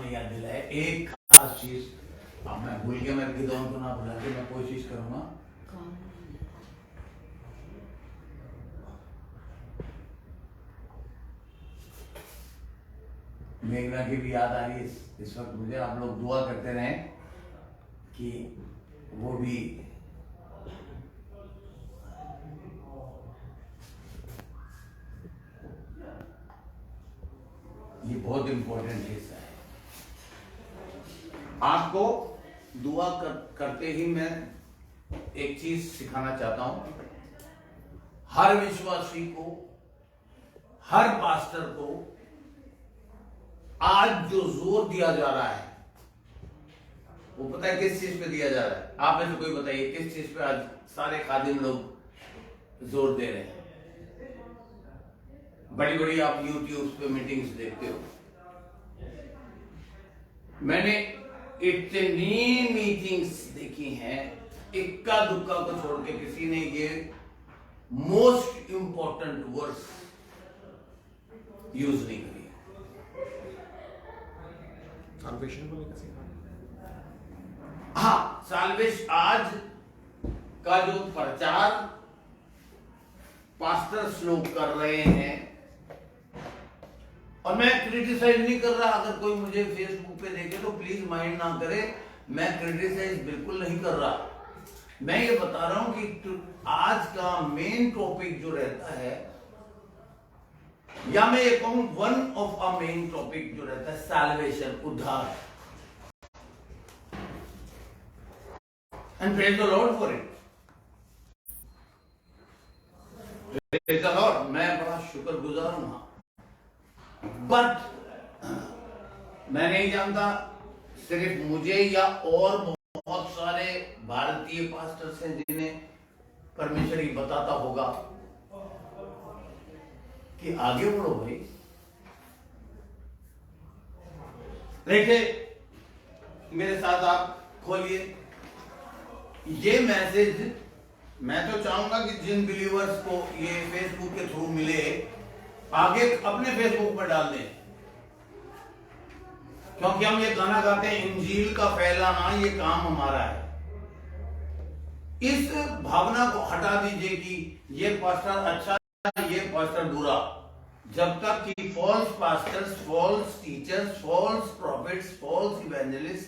आपने याद दिलाया एक खास चीज। अब मैं भूल गया, मैं गिदौन को ना बुला के मैं कोशिश करूंगा। मेघना की भी याद आ रही है इस वक्त मुझे। आप लोग दुआ करते रहें कि वो भी ये बहुत इंपॉर्टेंट हिस्सा है। आपको दुआ करते ही मैं एक चीज सिखाना चाहता हूं। हर विश्वासी को, हर पास्टर को आज जो जोर दिया जा रहा है वो पता है किस चीज पे दिया जा रहा है? आप में से कोई बताइए किस चीज पे आज सारे खादिम लोग जोर दे रहे हैं? बड़ी बड़ी आप यूट्यूब पे मीटिंग्स देखते हो। मैंने इतनी मीटिंग्स देखी हैं, इक्का दुक्का को छोड़ के किसी ने ये मोस्ट इंपॉर्टेंट वर्ड्स यूज नहीं करी। हाँ, साल्वेश आज का जो प्रचार पास्टर्स लोग कर रहे हैं, और मैं क्रिटिसाइज नहीं कर रहा। अगर कोई मुझे फेसबुक पे देखे तो प्लीज माइंड ना करे, मैं क्रिटिसाइज बिल्कुल नहीं कर रहा। मैं ये बता रहा हूं कि आज का मेन टॉपिक जो रहता है, या मैं ये कहूं one of a main topic जो रहता है, सैल्वेशन, उद्धार। And praise the Lord for it. Praise the Lord, मैं बड़ा शुक्रगुजार हूं। बट मैं नहीं जानता सिर्फ मुझे या और बहुत सारे भारतीय पास्टर्स हैं जिन्हें परमेश्वर ही बताता होगा कि आगे बढ़ो भाई। देखिए, मेरे साथ आप खोलिए ये मैसेज। मैं तो चाहूंगा कि जिन बिलीवर्स को ये फेसबुक के थ्रू मिले, आगे अपने फेसबुक पर डाल दें, क्योंकि हम ये गाना गाते हैं, इंजील का फैलाना ये काम हमारा है। इस भावना को हटा दीजिए कि ये पास्टर अच्छा, ये पास्टर बुरा। जब तक कि false pastors, false teachers, false prophets, false evangelist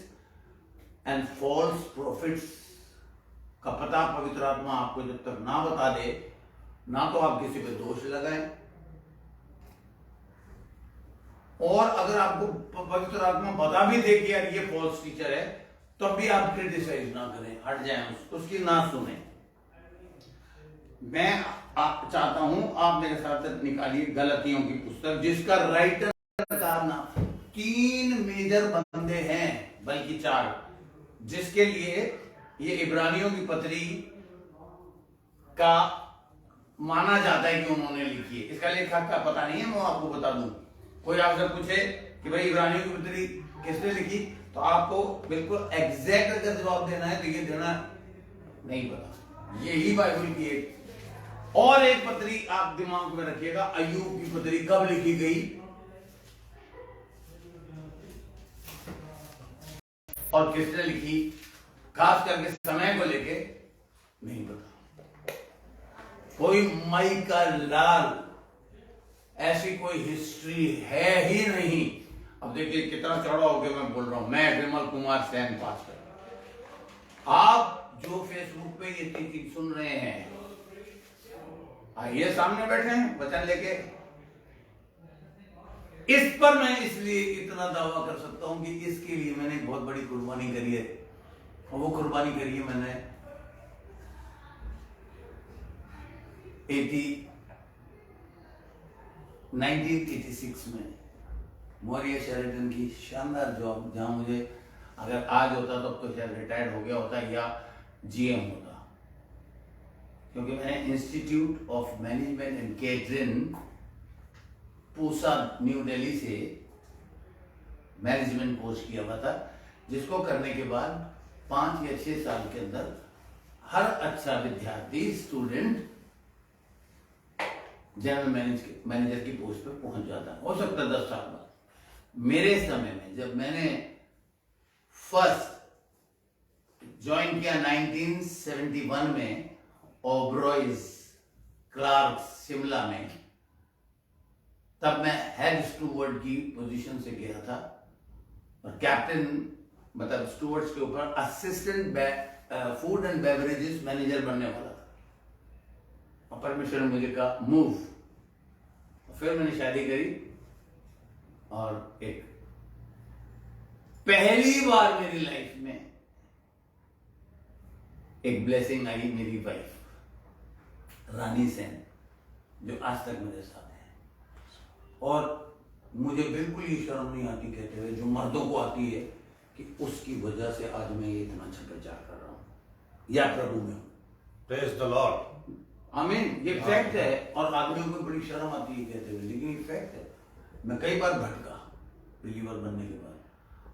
and false prophets का पता पवित्र आत्मा आपको जब तक ना बता दे, ना तो आप किसी पे दोष लगाएं, और अगर आपको पवित्र आत्मा बता भी दे कि यार ये फॉल्स टीचर है, तब भी आप क्रिटिसाइज ना करें, हट जाएं, उसकी ना सुने। मैं चाहता हूं आप मेरे साथ निकालिए गलतियों की पुस्तक, जिसका राइटर का नाम 3 मेजर बंदे हैं, बल्कि 4, जिसके लिए ये इब्रानियों की पत्री का माना जाता है कि उन्होंने लिखी है। इसका लेखक का पता नहीं है, मैं आपको बता दूं। कोई आपसे पूछे कि भाई इब्रानियों की पत्री किसने लिखी, तो आपको बिल्कुल एग्जैक्ट अगर जवाब देना है तो ये देना नहीं पता। यही बाइबल की एक और एक पत्री आप दिमाग में रखिएगा, अय्यूब की पत्री कब लिखी गई और किसने लिखी, खास करके समय को लेके नहीं पता। कोई माइका लाल, ऐसी कोई हिस्ट्री है ही नहीं। अब देखिए कितना चौड़ा होकर मैं बोल रहा हूं, मैं विमल कुमार सैन पास्टर। आप जो फेसबुक पे ये चीज सुन रहे हैं, आइए सामने बैठे हैं वचन लेके। इस पर मैं इसलिए इतना दावा कर सकता हूं कि इसके लिए मैंने बहुत बड़ी कुर्बानी करी है, और वो कुर्बानी करी है मैंने 1986 में मॉरिया शेरिटन की शानदार जॉब, जहां मुझे अगर आज होता तो शायद रिटायर्ड हो गया होता या जीएम होता, क्योंकि मैंने institute of management and catering Pusa new Delhi से मैनेजमेंट कोर्स किया हुआ था, जिसको करने के बाद 5 या 6 साल के अंदर हर अच्छा विद्यार्थी, स्टूडेंट जनरल मैनेजर की पोस्ट पे पहुंच जाता है। हो सकता है 10 साल बाद, मेरे समय में जब मैंने फर्स्ट ज्वाइन किया 1971 में ओबरॉयज क्लार्क शिमला में, तब मैं हेड स्टूवर्ड की पोजीशन से गया था और कैप्टन मतलब स्टूवर्ड्स के ऊपर assistant food and beverages manager बनने वाला था। और परमेश्वर ने मुझे कहा मूव। फिर मैंने शादी करी और एक पहली बार मेरी लाइफ में एक ब्लेसिंग आई, मेरी वाइफ रानी सेन, जो आज तक मेरे साथ है। और मुझे बिल्कुल ये शर्म नहीं आती कहते हुए, जो मर्दों को आती है, कि उसकी वजह से आज मैं ये इतना अच्छा प्रचार कर रहा हूं या प्रभु में हूं। Praise the Lord. आमीन। ये फैक्ट है। और आदमियों को बड़ी शर्म आती है कहते हुए, लेकिन ये फैक्ट है। मैं कई बार भटका बिलीवर बनने के बाद,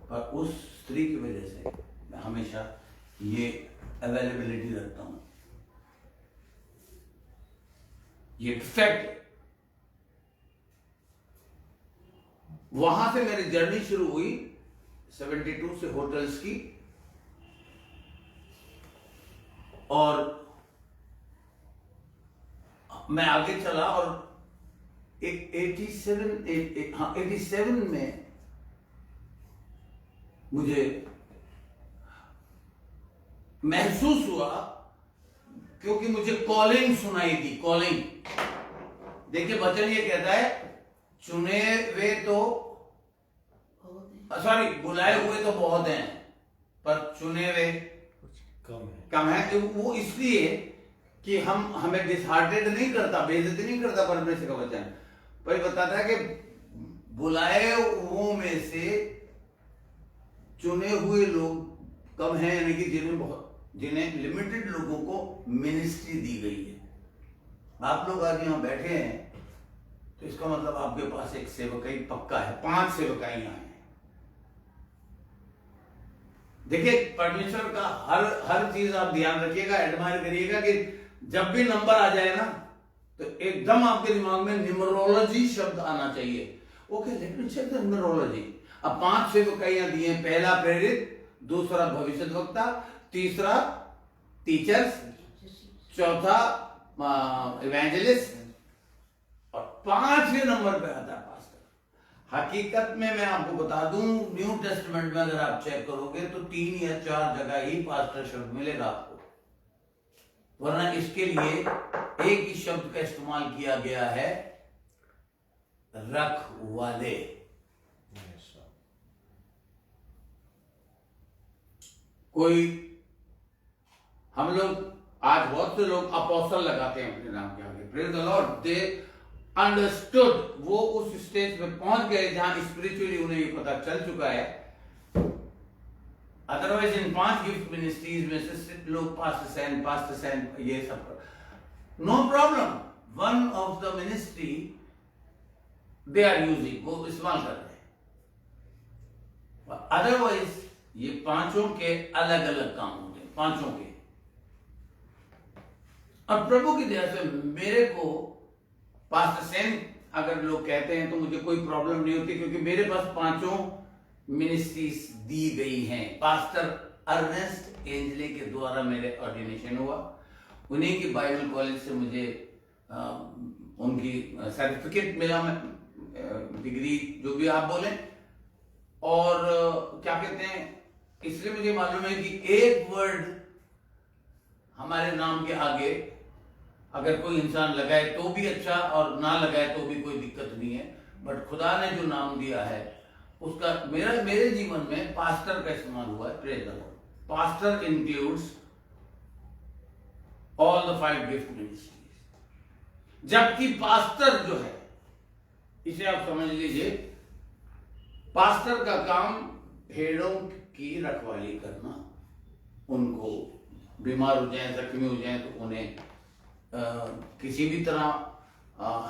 पर उस स्त्री की वजह से मैं हमेशा ये अवेलेबिलिटी रखता हूं। ये फैक्ट है। वहां से मेरी जर्नी शुरू हुई 72 से होटल्स की, और मैं आगे चला और एक 87 में मुझे महसूस हुआ, क्योंकि मुझे कॉलिंग सुनाई दी। कॉलिंग, देखिए वचन ये कहता है, चुने हुए तो सॉरी बुलाए हुए तो बहुत हैं, पर चुने हुए कम है। वो इसलिए कि हमें डिसहार्टेड नहीं करता, बेइज्जती नहीं करता परमेश्वर का वचन, पर बताता है कि बुलाए हुओं में से चुने हुए लोग कम हैं, यानी कि जिन्हें लिमिटेड लोगों को मिनिस्ट्री दी गई है। आप लोग आज यहां बैठे हैं तो इसका मतलब आपके पास एक सेवकाई पक्का है, 5 सेवकाई यहां हैं। देखिए परमेश्वर का हर चीज आप ध्यान रखिएगा, एडमायर करिएगा कि जब भी नंबर आ जाए ना, तो एकदम आपके दिमाग में न्यूमरोलॉजी शब्द आना चाहिए। Okay, let me check the numerology. अब 5 सेवकाइयां दी हैं, पहला प्रेरित, दूसरा भविष्यद्वक्ता, तीसरा टीचर्स, चौथा इवेंजलिस्ट, और 5वें नंबर पे आता है पास्टर। हकीकत में मैं आपको बता दूं, न्यू टेस्टमेंट में अगर आप चेक करोगे तो 3 या 4 जगह ही पास्टर शब्द मिलेगा आपको, वरना इसके लिए एक ही शब्द का इस्तेमाल किया गया है, रखवाले। कोई हम लोग आज बहुत से लोग अपोस्टल लगाते हैं अपने नाम के आगे। Praise the Lord. They understood, वो उस स्टेज पे पहुंच गए जहां स्पिरिचुअली उन्हें ये पता चल चुका है। अदरवाइज इन 5 गिफ्ट मिनिस्ट्रीज में से लोग पास्टर सैन ये सब, no problem, one of the ministry they are using, वो इस्तेमाल कर रहे हैं। अदरवाइज ये 5 के अलग अलग काम होते हैं, 5 के। और प्रभु की दया से मेरे को पास्टर सेन अगर लोग कहते हैं तो मुझे कोई प्रॉब्लम नहीं होती, क्योंकि मेरे पास 5 मिनिस्ट्रीज दी गई हैं। पास्टर अर्नेस्ट एंजले के द्वारा मेरे ऑर्डिनेशन हुआ, उन्हीं की बाइबल कॉलेज से मुझे उनकी सर्टिफिकेट मिला, डिग्री जो भी आप बोले। और क्या कहते हैं, इसलिए मुझे मालूम है कि एक वर्ड हमारे नाम के आगे अगर कोई इंसान लगाए तो भी अच्छा, और ना लगाए तो भी कोई दिक्कत नहीं है। बट खुदा ने जो नाम दिया है उसका मेरे जीवन में पास्टर का इस्तेमाल हुआ है। Praise the Lord. Pastor includes all the 5 gift ministries, जबकि पास्टर जो है, इसे आप समझ लीजिए, पास्टर का काम भेड़ों की रखवाली करना, उनको बीमार हो जाए, जख्मी हो जाए तो उन्हें किसी भी तरह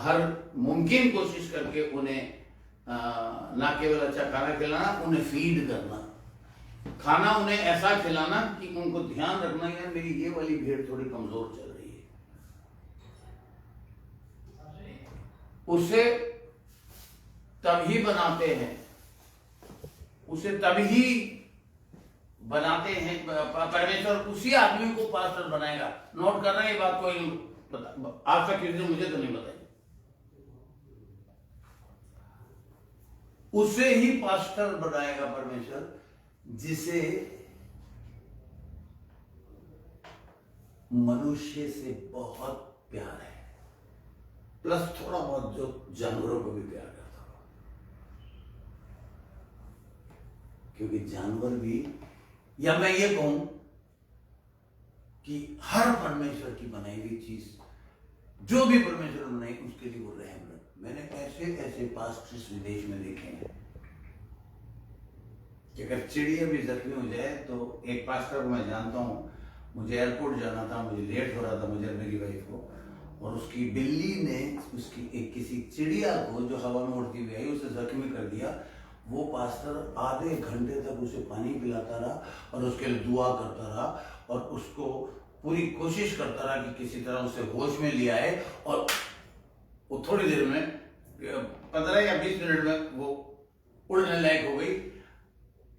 हर मुमकिन कोशिश करके उन्हें ना केवल अच्छा खाना खिलाना, उन्हें फीड करना, खाना उन्हें ऐसा खिलाना कि उनको ध्यान रखना है मेरी ये वाली भेड़ थोड़ी कमजोर चल रही है, उसे तभी बनाते हैं उसे तभी बनाते हैं, परमेश्वर उसी आदमी को पास्टर बनाएगा। नोट कर रहे हैं ये बात? कोई आज तक किसी ने मुझे तो नहीं बताई। उसे ही पास्टर बनाएगा परमेश्वर जिसे मनुष्य से बहुत प्यार है, प्लस थोड़ा बहुत जो जानवरों को भी प्यार करता हो, क्योंकि जानवर भी, या मैं ये कहूं कि हर परमेश्वर की बनाई हुई चीज, जो भी परमेश्वर बनाई उसके लिए वो रहम। मैंने ऐसे ऐसे पास्टर्स विदेश में देखे हैं कि अगर चिड़िया भी जख्मी हो जाए तो एक पास्टर को मैं जानता हूं, मुझे एयरपोर्ट जाना था, मुझे लेट हो रहा था, मुझे मेरी वाइफ को, और उसकी बिल्ली ने उसकी एक किसी चिड़िया को जो हवा में उड़ती हुई आई उसे जख्मी कर दिया। वो पास्टर आधे घंटे तक उसे पानी पिलाता रहा और उसके लिए दुआ करता रहा और उसको पूरी कोशिश करता रहा कि किसी तरह उसे होश में ले आए, और वो थोड़ी देर में 15 या 20 मिनट में वो उड़ने लायक हो गई,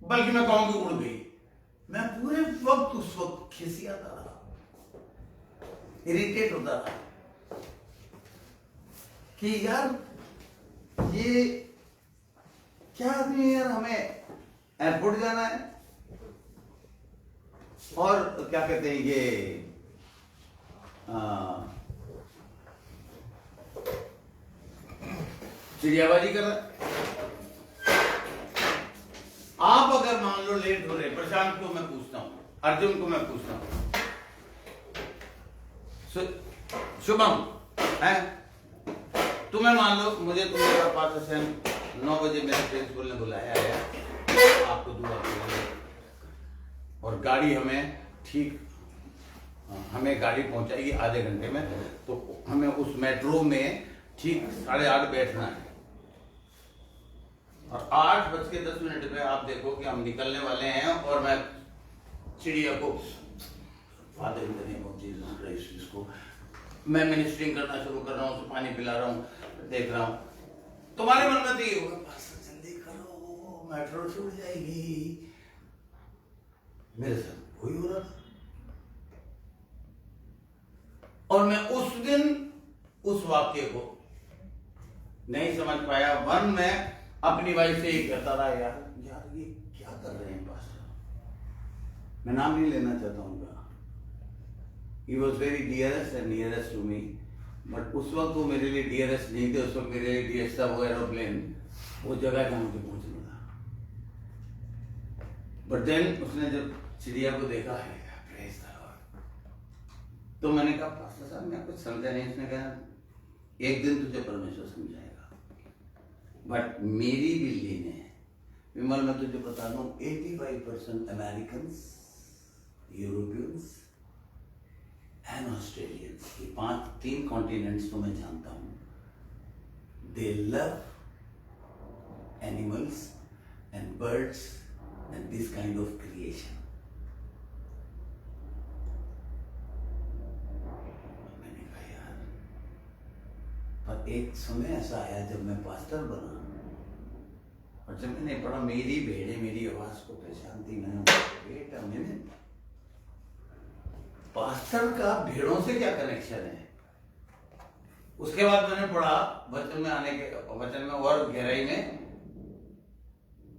बल्कि मैं कहूं कि उड़ गई। मैं पूरे वक्त उस वक्त खिसियाता रहा, इरिटेट होता रहा कि यार ये क्या आदमी है यार, हमें एयरपोर्ट जाना है और क्या कहते हैं ये चिड़ियाबाजी कर रहा है। आप अगर मान लो लेट हो रहे, प्रशांत को मैं पूछता हूं, अर्जुन को मैं पूछता हूं, शुभम है, तुम्हें मान लो मुझे तुम्हारे पास 9 बजे मेरे प्रिंसिपल ने बुलाया है आपको दुआ के लिए, और गाड़ी हमें ठीक, हमें गाड़ी पहुंचाएगी आधे घंटे में, तो हमें उस मेट्रो में ठीक 8:30 बैठना है, और 8:10 पे आप देखो कि हम निकलने वाले हैं, और मैं चिड़िया को father in the name of Jesus Christ, इसको मैं मिनिस्ट्रिंग करना शुरू कर रहा हूँ, उसको पानी पिला रहा हूँ, देख रहा हूँ। तुम्हारे मन में तो ये होगा पास्टर जल्दी करो मेट्रो छूट जाएगी। मेरे साथ वही हो रहा था, और मैं उस दिन उस वाक्य को नहीं समझ पाया। वन में अपनी वाइफ से ये कहता रहा, यार ये क्या कर रहे हैं पास्टर, मैं नाम नहीं लेना चाहता हूँ उनका, he was very dearest and nearest to me, but उस वक्त वो मेरे लिए डियरेस्ट नहीं थे, उस वक्त मेरे लिए डियरेस्ट था वो एरोप्लेन, वो जगह जहां मुझे पहुंचना था। बट देन उसने जब चिड़िया को देखा है, प्रेज द लॉर्ड, तो मैंने कहा पास्टर साहब मैं कुछ समझा नहीं। उसने कहा एक दिन तुझे परमेश्वर समझाएगा। बट मेरी बिल्ली ने, विमल मैं तुझे बता दूं, 85% अमेरिकन, यूरोपियंस एंड ऑस्ट्रेलियंस, ये 3 कॉन्टिनेंट्स तो मैं जानता हूं, दे love animals and birds and this kind of creation. मैंने कहा यार, पर एक समय ऐसा आया जब मैं पास्टर बना, और जब मैंने पढ़ा मेरी भेड़े मेरी आवाज को पहचानती, मैंने वेट अ मिनट, पास्टर का भेड़ों से क्या कनेक्शन है? उसके बाद मैंने पढ़ा वचन में आने के, वचन में और गहराई में,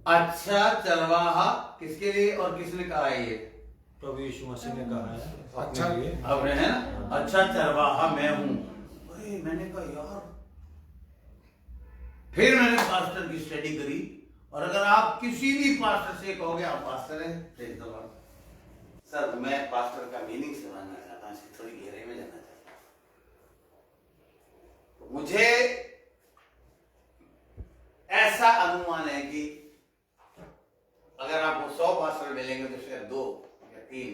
अच्छा चरवाहा किसके लिए, और किसने कहा है ये? प्रभु यीशु मसीह ने कहा है अच्छा आपने, है ना, अच्छा चरवाहा मैं हूं। अरे मैंने कहा यार, फिर मैंने पास्टर की स्टडी करी, और अगर आप किसी भी पास्टर से कहोगे आप पास्टर हैं, प्रेज द लॉर्ड, सर मैं पास्टर का मीनिंग समझना चाहता हूं, इसकी थोड़ी गहराई में जाना चाहता हूं। मुझे ऐसा अनुमान है कि अगर आपको 100 पास्टर मिलेंगे तो शायद 2 या 3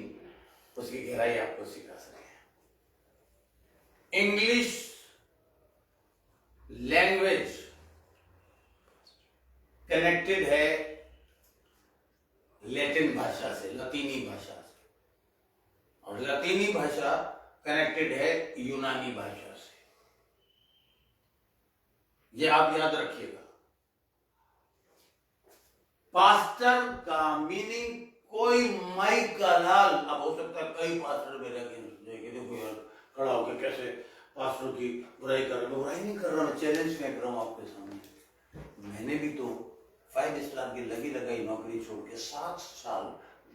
उसकी गहराई आपको सिखा सके। इंग्लिश लैंग्वेज कनेक्टेड है लैटिन भाषा से, लतीनी भाषा से, और लतीनी भाषा कनेक्टेड है यूनानी भाषा से। ये आप याद रखिएगा। पास्टर का मीनिंग कोई माई का लाल। अब हो सकता है कई पास्टर मेरे देखो यार खड़ा होकर कैसे पास्टर की बुराई कर रहा हूं। बुराई नहीं कर रहा, मैं चैलेंज फेंक रहा हूं आपके सामने। मैंने भी तो 5 स्टार की लगी लगाई नौकरी छोड़ के 7 साल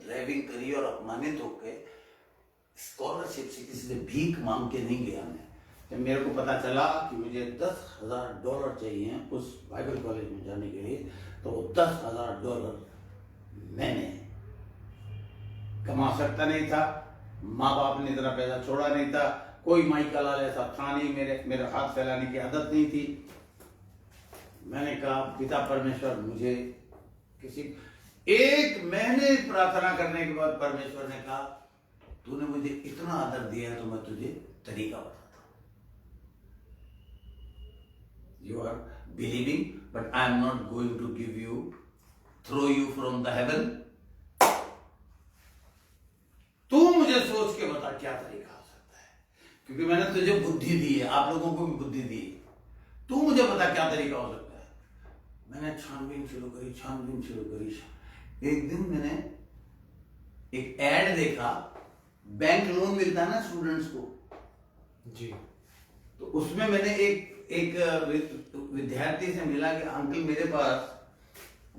ड्राइविंग करी और अपमानित होकर स्कॉलरशिप से किसी से भीख मांग के नहीं गया मैं। जब मेरे को पता चला कि मुझे $10,000 चाहिए उस बाइबल कॉलेज में जाने के लिए, तो वो $10,000 मैंने कमा सकता नहीं था। माँ बाप ने इतना पैसा छोड़ा नहीं था, कोई माई का लाल ऐसा था नहीं, मेरे हाथ फैलाने की आदत नहीं थी। मैंने कहा पिता परमेश्वर मुझे किसी 1 महीने प्रार्थना करने के बाद परमेश्वर ने कहा तूने मुझे इतना आदर दिया है तो मैं तुझे तरीका बताता हूं। You are believing but I am not going to give you throw you from the heaven. तू मुझे सोच के बता क्या तरीका हो सकता है, क्योंकि मैंने तुझे बुद्धि दी है, आप लोगों को भी बुद्धि दी है। तू मुझे बता क्या तरीका हो सकता है। मैंने छानबीन शुरू करी। एक दिन मैंने एक एड देखा, बैंक लोन मिलता है ना स्टूडेंट्स को जी, तो उसमें मैंने एक विद्यार्थी से मिला कि अंकल मेरे पास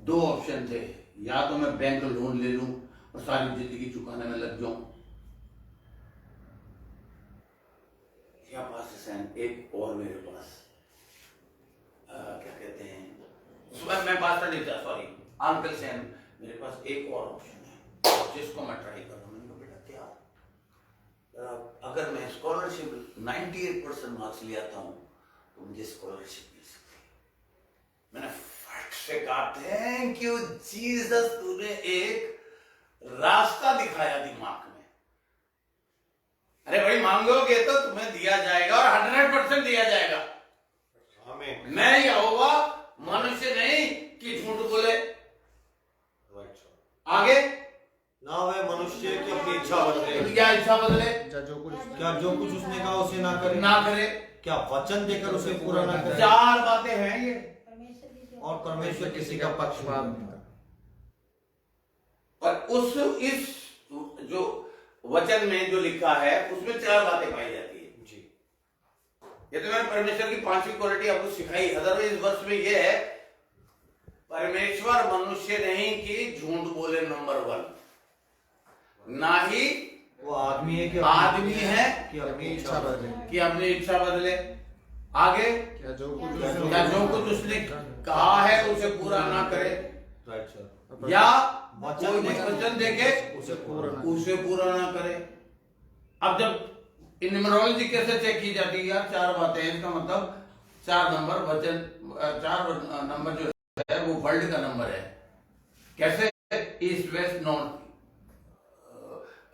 2 ऑप्शन थे, या तो मैं बैंक लोन ले लूं और सारी जिंदगी चुकाने में लग जाऊं, या पास एक और मेरे पास क्या कहते हैं, सुबह मैं पास नहीं था, सॉरी अंकल सेन, मेरे पास एक और ऑप्शन है जिसको मैं ट्राई कर रहा हूं। मैंने कहा बेटा क्या, अगर मैं स्कॉलरशिप 98% मार्क्स ले आता हूं तो मुझे स्कॉलरशिप मिल सकती है। मैंने फट से कहा थैंक यू जीसस, तूने एक रास्ता दिखाया दिमाग में। अरे भाई मांगोगे तो तुम्हें दिया जाएगा और 100% दिया जाएगा। आमीन। मैं यहोवा मनुष्य नहीं कि झूठ बोले। आगे ना वह मनुष्य की अपनी इच्छा बदले। क्या इच्छा बदले? क्या जो कुछ उसने कहा उसे ना करे। क्या वचन देकर उसे पूरा ना करे। 4 बातें हैं ये। और परमेश्वर किसी का पक्षपात नहीं करता। और इस जो वचन में जो लिखा है उसमें 4 बातें पाई जाती है जी। ये तो मैंने परमेश्वर की 5वीं क्वालिटी आपको सिखाई। अदरवाइज वर्ष में ये है परमेश्वर मनुष्य नहीं कि झूठ बोले, नंबर 1, ना ही वो आदमी है कि अपनी इच्छा बदले। आगे क्या जो कुछ उसने कहा है उसे पूरा ना करे, राइट सर। या वचन वचन देके उसे पूरा ना करे। अब जब न्यूमरोलॉजी कैसे चेक की जाती है यार, 4 बातें हैं, इसका मतलब 4 नंबर वचन, 4 नंबर जो है वो वर्ल्ड का नंबर है। कैसे? ईस्ट वेस्ट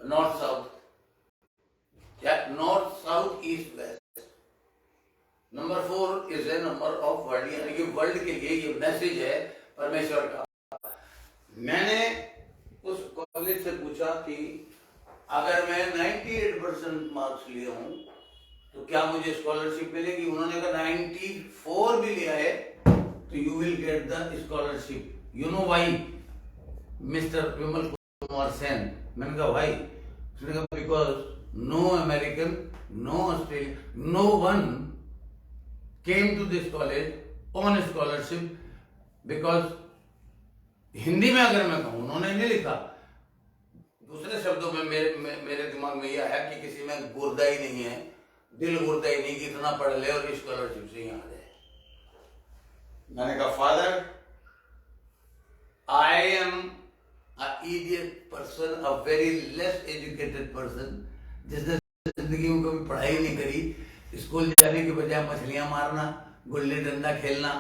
नॉर्थ साउथ, या north south east west. Number 4 is a number of world, यानी कि वर्ल्ड के लिए ये मैसेज है परमेश्वर का। मैंने उस कॉलेज से पूछा कि अगर मैं 98% मार्क्स लिया हूं तो क्या मुझे स्कॉलरशिप मिलेगी? उन्होंने कहा 94 भी लिया है तो you will get the scholarship. You know why mister Vimal Kumar Sen? मैंने कहा भाई? उसने कहा because no American, no Australian, no one came to this college on scholarship. Because Hindi में अगर मैं कहूं, उन्होंने नहीं लिखा, दूसरे शब्दों में मेरे दिमाग में यह है कि किसी में गुर्दा ही नहीं है, दिल गुर्दा ही नहीं कि इतना पढ़ ले और स्कॉलरशिप से ही आ जाए। मैंने कहा father, I am idiot person, a very less educated person, जिसने जिंदगी में कभी पढ़ाई नहीं करी, स्कूल जाने के बजाय मछलियां मारना, गुल्ली डंडा खेलना,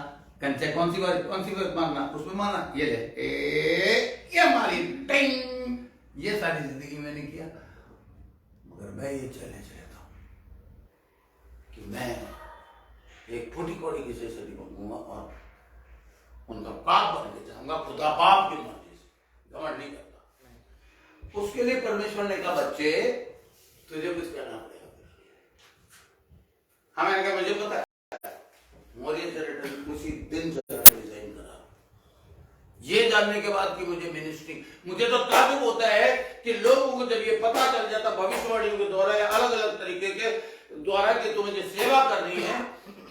कंचे कौन सी बात मारना, उसमें मारना, ये ले ये मारी टिंग, ये सारी जिंदगी मैंने किया। मगर मैं ये चैलेंज लेता हूं कि मैं एक फूटी कौड़ी की सोसाइटी बनूंगा और उनका बाप बन के जाऊंगा, खुदा बाप की मर्जी से, घमंड नहीं करता। उसके लिए परमेश्वर ने कहा बच्चे तुझे कुछ करना पड़ेगा। हाँ, मैंने कहा मुझे पता है, मोरियन चैरिटेबल उसी दिन चैरिटी डिजाइन करा, ये जानने के बाद कि मुझे मिनिस्ट्री, मुझे तो ताजुब होता है कि लोगों को जब ये पता चल जाता भविष्यवाणियों के द्वारा या अलग अलग तरीके के द्वारा कि तुम्हें जो सेवा करनी है,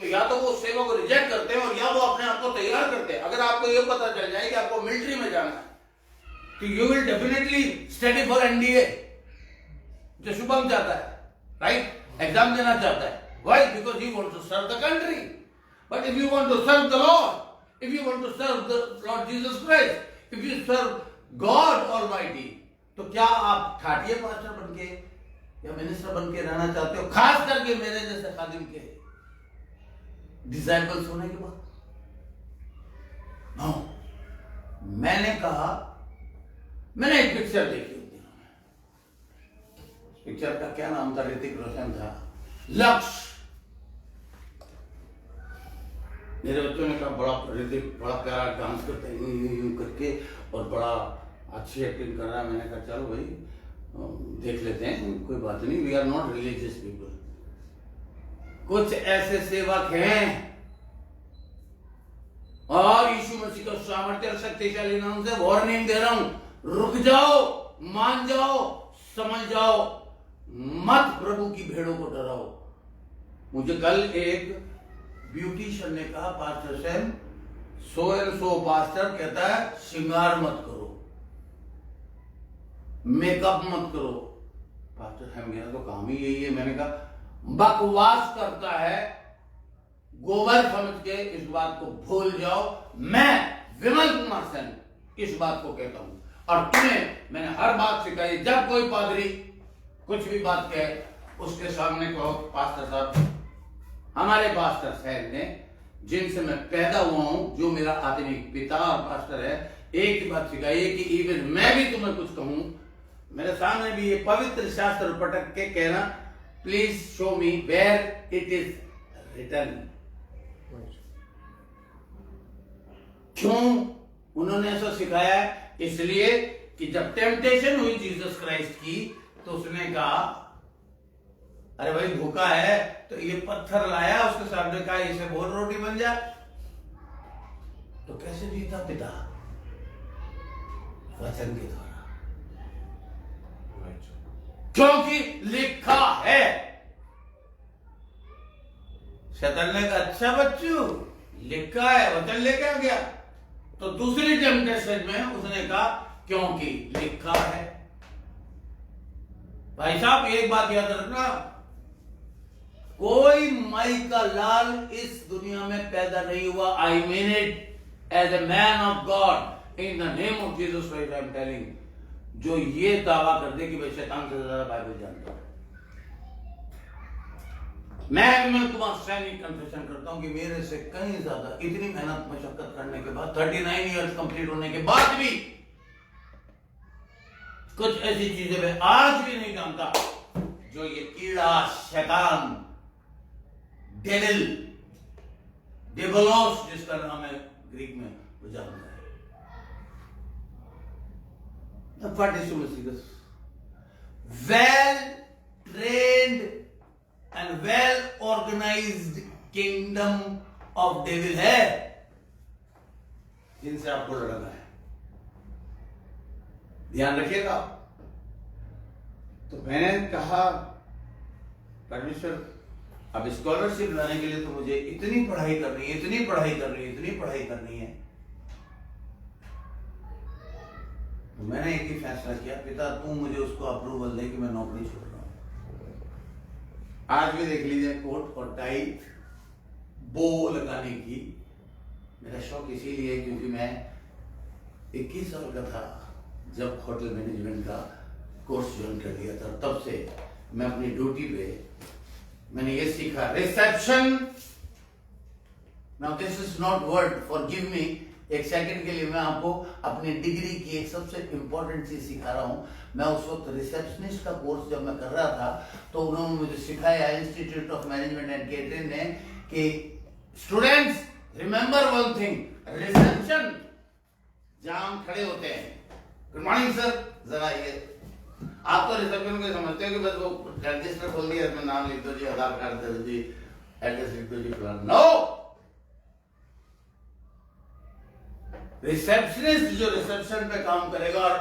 तो या तो वो सेवा को रिजेक्ट करते हैं और या वो अपने आप को तैयार करते हैं। अगर आपको ये पता चल जाए कि आपको मिलिट्री में जाना है तो you will definitely study for NDA, जो शुभम चाहता है, राइट, एग्जाम देना चाहता है। Why? Because he wants to serve the country. But if you want to serve the Lord, if you want to serve the Lord Jesus Christ, if you serve God Almighty, तो क्या आप ठाटिया pastor बन के या minister बन के रहना चाहते हो? खास करके मेरे जैसे खादिम के डिसाइपल्स होने के बाद? नो, मैंने कहा, मैंने एक पिक्चर देखी, पिक्चर का क्या नाम था, ऋतिक रोशन था, लक्ष्य। मेरे बच्चों ने कहा बड़ा ऋतिक बड़ा प्यारा डांस करता है यूं करके और बड़ा अच्छी एक्टिंग कर रहा है। मैंने कहा चलो भाई देख लेते हैं, कोई बात नहीं, we are not religious people. कुछ ऐसे सेवक हैं और यीशु मसीह का सामर्थ्य और शक्तिशाली नाम से वार्निंग दे रहा हूं, रुक जाओ, मान जाओ, समझ जाओ, मत प्रभु की भेड़ों को डराओ। मुझे कल एक ब्यूटिशियन ने कहा, pastor Sam, so and so pastor कहता है श्रृंगार मत करो, मेकअप मत करो। पास्टर सैम मेरा तो काम ही यही है। मैंने कहा बकवास करता है, गोबर समझ के इस बात को भूल जाओ। मैं विमल कुमार सेन इस बात को कहता हूं और तुम्हें मैंने हर बात सिखाई। जब कोई पादरी कुछ भी बात कहे उसके सामने कहो, पास्टर साहब, हमारे पास्टर साहब ने जिनसे मैं पैदा हुआ हूं, जो मेरा आत्मिक पिता और पास्टर है, एक ही बात सिखाई है कि इवन मैं भी तुम्हें कुछ कहूं, मेरे सामने भी ये पवित्र शास्त्र पटक के कहना, please show me where it is written. क्यों उन्होंने ऐसा सिखाया है? इसलिए कि जब टेम्पटेशन हुई जीसस क्राइस्ट की तो उसने कहा, अरे भाई भूखा है तो ये पत्थर लाया, उसके सामने कहा इसे बोल रोटी बन जा। तो कैसे जीता पिता? वचन के द्वारा, क्योंकि लिखा है। शैतान ने कहा अच्छा बच्चू, लिखा है, वचन लेके आ गया। तो दूसरी टेम्पटेशन में उसने कहा क्योंकि लिखा है। भाई साहब एक बात याद रखना, कोई माई का लाल इस दुनिया में पैदा नहीं हुआ। I mean it as a man of God in the name of Jesus Christ I am telling, जो ये दावा कर दे कि भाई शैतान से ज्यादा बाइबल जानता हूं। मैं विमल कुमार सैनी कन्फेशन करता हूं कि मेरे से कहीं ज्यादा इतनी मेहनत मशक्कत करने के बाद, 39 इयर्स कंप्लीट होने के बाद भी कुछ ऐसी चीजें मैं आज भी नहीं जानता जो ये कीड़ा, शैतान, डेविल, डेवलोस जिसका नाम है ग्रीक में, वो जानता है। What is this? Well trained and well organized kingdom of devil है जिनसे आपको लड़ना है, ध्यान रखिएगा। तो मैंने कहा परमेश्वर, अब स्कॉलरशिप लाने के लिए तो मुझे इतनी पढ़ाई करनी है, इतनी पढ़ाई करनी है, इतनी पढ़ाई करनी है। तो मैंने एक ही फैसला किया, पिता तू मुझे उसको अप्रूवल दे कि मैं नौकरी छोड़ रहा हूं। आज भी देख लीजिए, कोट और टाई, बो लगाने की मेरा शौक इसीलिए क्योंकि मैं 21 साल का था जब होटल मैनेजमेंट का कोर्स ज्वाइन कर लिया था। तब से मैं अपनी ड्यूटी पे मैंने ये सीखा, reception. Now this is not word, forgive me, एक सेकंड के लिए मैं आपको अपनी डिग्री की एक सबसे इंपॉर्टेंट चीज सिखा रहा हूं। मैं उस वक्त रिसेप्शनिस्ट का कोर्स जब मैं कर रहा था तो उन्होंने मुझे सिखाया institute of management and catering ने कि students remember one thing, reception जहां हम खड़े होते हैं, गुड मॉर्निंग सर, जरा ये आप तो रिसेप्शन को समझते हो कि बस वो रजिस्टर खोल दिया, इसमें नाम लिख दो जी, आधार कार्ड दे दो जी, एड्रेस लिख दो जी, नो, रिसेप्शनिस्ट जो रिसेप्शन पे काम करेगा और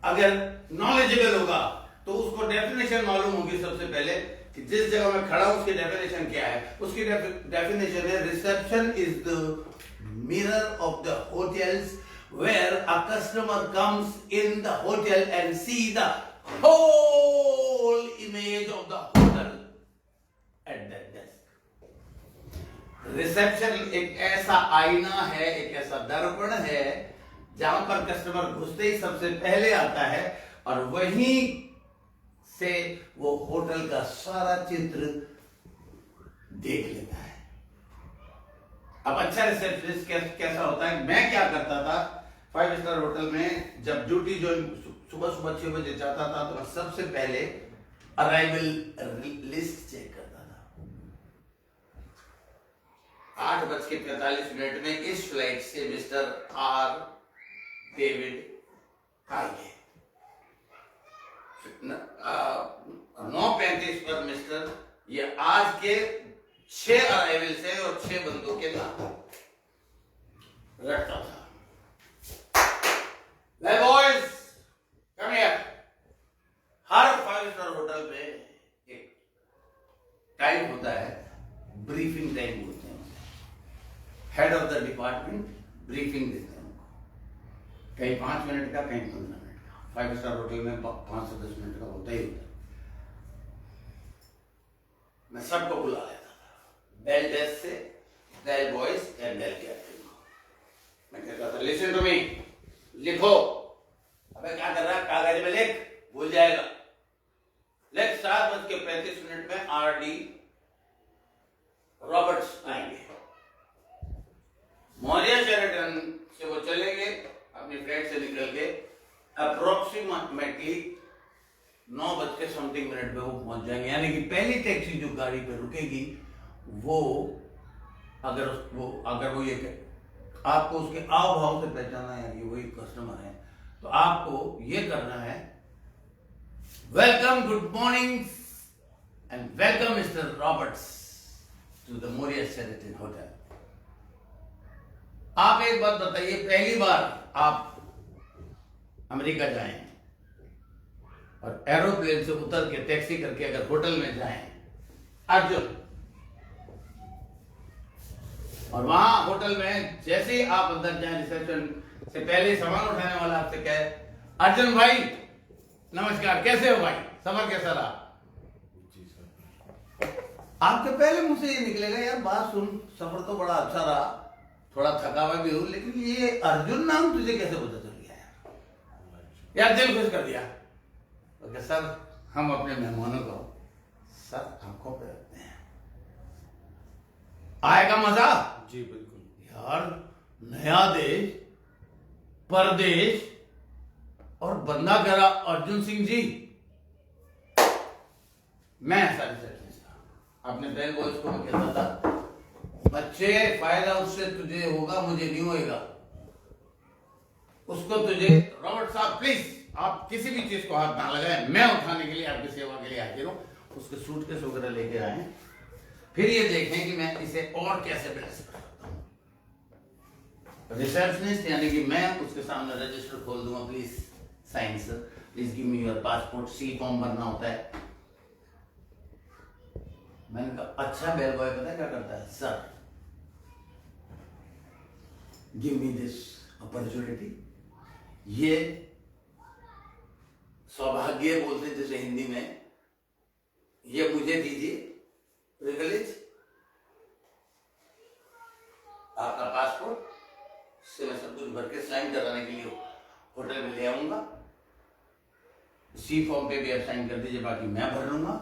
अगर नॉलेजेबल होगा तो उसको डेफिनेशन मालूम होगी सबसे पहले कि जिस जगह मैं खड़ा हूं उसकी डेफिनेशन क्या है। उसकी डेफिनेशन है reception is the mirror of the hotels where a customer comes in the hotel and see the whole image of the hotel at that desk. Reception एक ऐसा आईना है, एक ऐसा दर्पण है जहां पर कस्टमर घुसते ही सबसे पहले आता है और वहीं से वो होटल का सारा चित्र देख लेता है। अब अच्छा रिसेप्शनिस्ट कैसा होता है? मैं क्या करता था 5 स्टार होटल में, जब ड्यूटी जो सुबह 6 बजे जाता था तो मैं सबसे पहले अराइवल लिस्ट चेक करता था। 8:45 में इस फ्लाइट से मिस्टर आर डेविड आएंगे, 9:35 पर मिस्टर, ये आज के 6 अराइवल से और 6 बंदों के नाम रखता था। Hey boys, come here. Her 5 star hotel में एक टाइम होता है, ब्रीफिंग टाइम बोलते हैं उसे। Head of the department briefing देते हैं उनको, कहीं 5 मिनट का, कहीं 15 मिनट का। 5 स्टार होटल में 5 से 10 मिनट का होता ही होता है। मैं सबको बुला लेता था, बेल डेस्क से bell boys and bell captain को। मैं कहता था लिसन टू मी, लिखो। अबे क्या कर रहा है? कागज में लिख, भूल जाएगा। लिख 7:35 में आरडी रॉबर्ट्स आएंगे। मौर्य शेरेटन से वो चलेंगे अपनी फ्लाइट से निकल के, अप्रोक्सीमेटली 9:something पे वो पहुंच जाएंगे। यानी कि पहली टैक्सी जो गाड़ी पे रुकेगी वो अगर वो ये आपको उसके आव भाव से पहचाना है कि वही कस्टमर है, तो आपको ये करना है, welcome, good morning and welcome mister Roberts to the Maurya Sheraton hotel. आप एक बात बताइए, पहली बार आप अमेरिका जाएं और एरोप्लेन से उतर के टैक्सी करके अगर होटल में जाएं अर्जुन, और वहां होटल में जैसे ही आप अंदर जाएं, रिसेप्शन से पहले सामान उठाने वाला आपसे कहे, अर्जुन भाई नमस्कार, कैसे हो भाई, सफर कैसा रहा? जी सर। आपके पहले मुंह से ये निकलेगा, यार बात सुन, सफर तो बड़ा अच्छा रहा, थोड़ा थका हुआ भी हूं, लेकिन ये अर्जुन नाम तुझे कैसे पता चल गया यार दिल खुश कर दिया। ओके सर, हम अपने मेहमानों को सर आंखों पे रखते हैं, आएगा मजा। जी बिल्कुल यार, नया देश, परदेश, और बंदा कह रहा अर्जुन सिंह जी। मैं ऐसा रिसेप्शनिस्ट था, अपने बेल बॉयज को मैं कहता था, बच्चे फायदा उससे तुझे होगा, मुझे नहीं होएगा। उसको तुझे, रॉबर्ट साहब प्लीज आप किसी भी चीज को हाथ ना लगाएं, मैं उठाने के लिए आपकी सेवा के लिए हाजिर हूं। उसके सूटकेस वगैरह लेके आए, फिर ये देखें कि मैं इसे और कैसे ब्लेस कर सकता हूं। रिसेप्शनिस्ट यानी कि मैं उसके सामने रजिस्टर खोल दूंगा, please sign sir, please give me your passport, C form भरना होता है। मैंने कहा अच्छा, बेल बॉय पता है क्या करता है? Sir give me this opportunity, ये सौभाग्य बोलते जैसे हिंदी में, ये मुझे दीजिए प्रिविलेज, आपका पासपोर्ट से मैं सब कुछ भर के साइन कराने के लिए होटल में ले आऊंगा, सी फॉर्म पे भी आप साइन कर दीजिए, बाकी मैं भर लूंगा।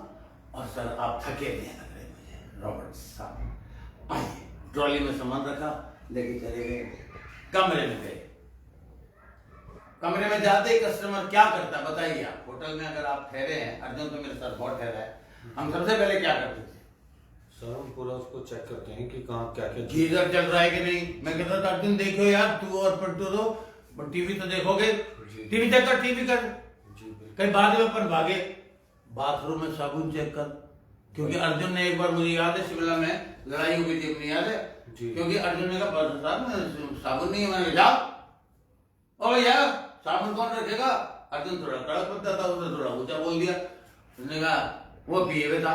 और सर आप थके हुए लग रहे मुझे, रॉबर्ट साहब आइए। ट्रॉली में सामान रखा, लेके चले गए, कमरे में गए। कमरे में जाते ही कस्टमर क्या करता है बताइए आप? होटल में अगर आप ठहरे हैं, अर्जुन तो मेरे साथ बहुत ठहरा है, हम सबसे पहले क्या करते थे? सर हम पूरा उसको चेक करते हैं कि कहाँ क्या क्या गीजर चल रहा है कि नहीं। मैं कहता था अर्जुन देखो यार, तू और पलटू दो, टीवी तो देखोगे, टीवी चेक कर, टीवी कर। कई बाद में अपन भागे, बाथरूम में साबुन चेक कर, क्योंकि अर्जुन ने एक बार, मुझे याद है शिमला में लड़ाई हो गई थी, अपनी याद है, क्योंकि अर्जुन ने कहा साहब साबुन नहीं है, मैंने जाओ और यार साबुन कौन रखेगा। अर्जुन थोड़ा कड़क पत्ता था, उसने थोड़ा ऊंचा बोल दिया, उसने कहा वो पिए हुए था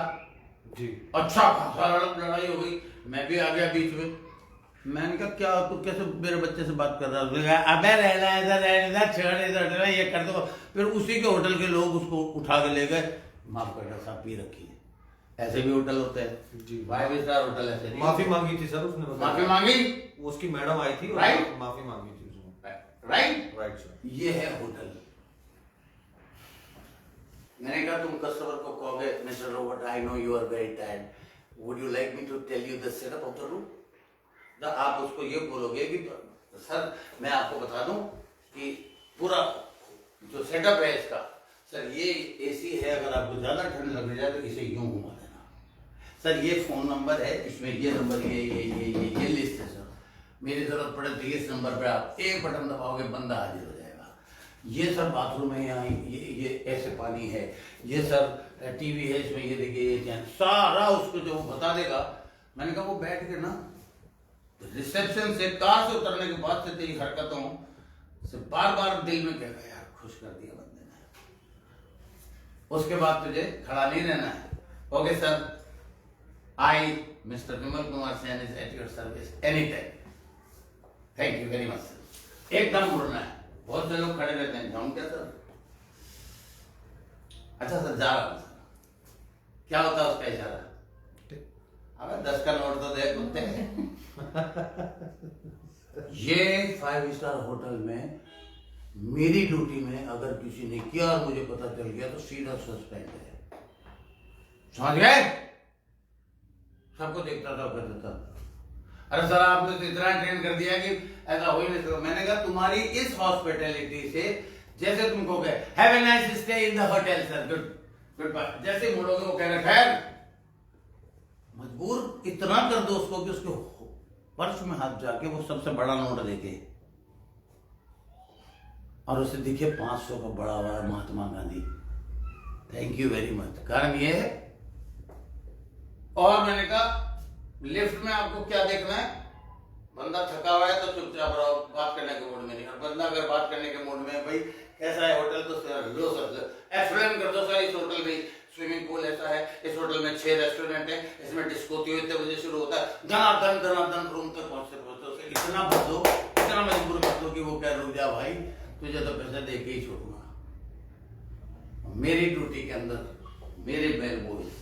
जी। अच्छा खासा लड़ाई हो गई, मैं भी आ गया बीच में। मैंने कहा क्या तू कैसे मेरे बच्चे से बात कर रहा है, अबे रहना इधर छेड़ इधर ये कर दो। फिर उसी के होटल के लोग उसको उठा के ले गए, माफ करना साहब पी रखी है। ऐसे भी होटल होते हैं जी, 5 स्टार होटल ऐसे। माफी मांगी थी सर उसने, माफी मांगी, उसकी मैडम आई थी, राइट, माफी मांगी थी उसने, राइट राइट सर। ये है होटल। मैंने कहा तुम कस्टमर को कहोगे mister Robert I know you are very tired, would you like me to tell you the setup of the room. आप उसको ये बोलोगे कि सर मैं आपको बता दूं कि पूरा जो सेटअप है इसका, सर ये एसी है, अगर आपको ज्यादा ठंड लग जाए तो इसे यूं घुमा देना। सर ये फोन नंबर है, इसमें ये नंबर ये लिस्ट है सर, मेरी जरूरत पड़े तो इस नंबर पे आप एक बटन दबाओगे, बंदा हाजिर हो जाएगा। ये सर बाथरूम है, यहाँ ये ऐसे पानी है, ये सर टीवी है, इसमें ये देखिए ये चैनल, सारा उसको जो वो बता देगा। मैंने कहा वो बैठ के ना रिसेप्शन से कार से उतरने के बाद से तेरी हरकतों से बार बार दिल में कहेगा यार खुश कर दिया बंदे ने, उसके बाद तुझे खड़ा नहीं रहना है। Okay sir, I mister Vimal Kumar Sain is at your service any time, thank you very much sir. एकदम मुड़ना है। बहुत से लोग खड़े रहते हैं, जाऊं क्या सर? अच्छा सर जा रहा हूं सर। क्या होता है उसका इशारा? अगर 10 का नोट तो दे कुत्ते। ये 5 स्टार होटल में मेरी ड्यूटी में अगर किसी ने किया और मुझे पता चल गया तो सीधा सस्पेंड है, समझ गए? सबको देखता था करता था। अरे सर आपने तो इतना ट्रेन कर दिया कि ऐसा हो ही नहीं सकता। मैंने कहा तुम्हारी इस हॉस्पिटैलिटी से जैसे तुम कहोगे have a nice stay in the hotel sir, good bye, जैसे मुड़ोगे वो कह रहे खैर, मजबूर इतना कर दो उसको कि उसके पर्स में हाथ जाके वो सबसे बड़ा नोट देके और उसे दिखे 500 का बड़ा वाला Mahatma Gandhi, thank you very much. कारण ये है। और मैंने कहा लिफ्ट में आपको क्या देखना है, बंदा थका हुआ है तो चुपचाप रहो, बात करने के मूड में नहीं। और बंदा अगर बात करने के मूड में भाई कैसा है होटल, तो सर लो सर एक्सप्लेन कर दो सर इस होटल में स्विमिंग पूल ऐसा है, इस होटल में 6 रेस्टोरेंट है, इसमें डिस्को इतने बजे शुरू होता है, धनाधन रूम तक पहुंचते पहुंचते इतना भर दो, इतना मजबूर कर दो कि वो कह रुक जा भाई तुझे तो पैसा दे के ही छोड़ूंगा। मेरी ड्यूटी के अंदर मेरे बेल बॉयज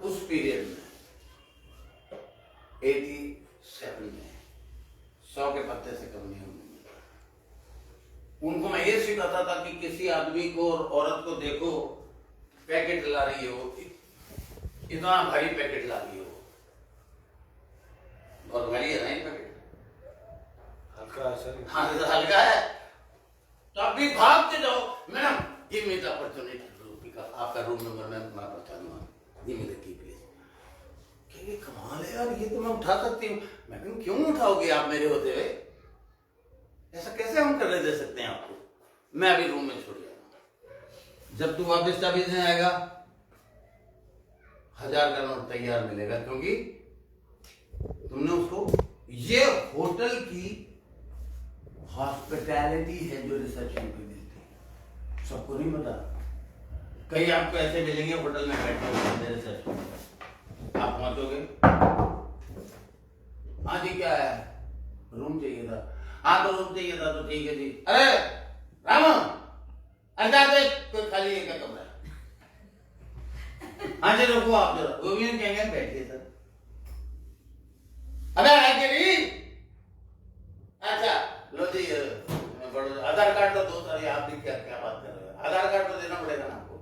उस पीरियड में 87 में 100 के पत्ते से कम नहीं होंगे। उनको मैं ये सिखाता था कि किसी आदमी को और औरत को देखो पैकेट ला रही हो, इतना भारी पैकेट ला रही हो, बहुत भारी है ना ये पैकेट, हल्का है सर, हाँ हल्का है, तो आप भी भागते जाओ madam give me the opportunity, आपका रूम नंबर मैं बता दूंगा, give me the key please. ये कमाल है यार, ये तो मैं उठा सकती हूँ। मैं कहूँ क्यों उठाओगे आप मेरे होते हुए, ऐसा कैसे हम करने दे सकते हैं आपको? मैं अभी रूम में छोड़ जाऊंगा, जब तू वापस चाबी देने आएगा 1000 का नोट तैयार मिलेगा, क्योंकि तुमने उसको, ये होटल की हॉस्पिटैलिटी है जो रिसेप्शन पे मिलती है, सबको नहीं पता। कई आपको ऐसे मिलेंगे होटल में बैठे हुए रिसेप्शन में, आप पहुंचोगे, हाँ जी क्या है, रूम चाहिए था, हाँ तो रूम चाहिए था, तो ठीक है जी, अरे राम कोई खाली एक कमरा, हाँ जी रुको आप जरा, वो भी कहेंगे बैठिए सर, अबे आगे अच्छा लो जी आधार कार्ड तो दो सर, आप भी क्या क्या बात कर रहे हो, आधार कार्ड तो देना पड़ेगा ना आपको।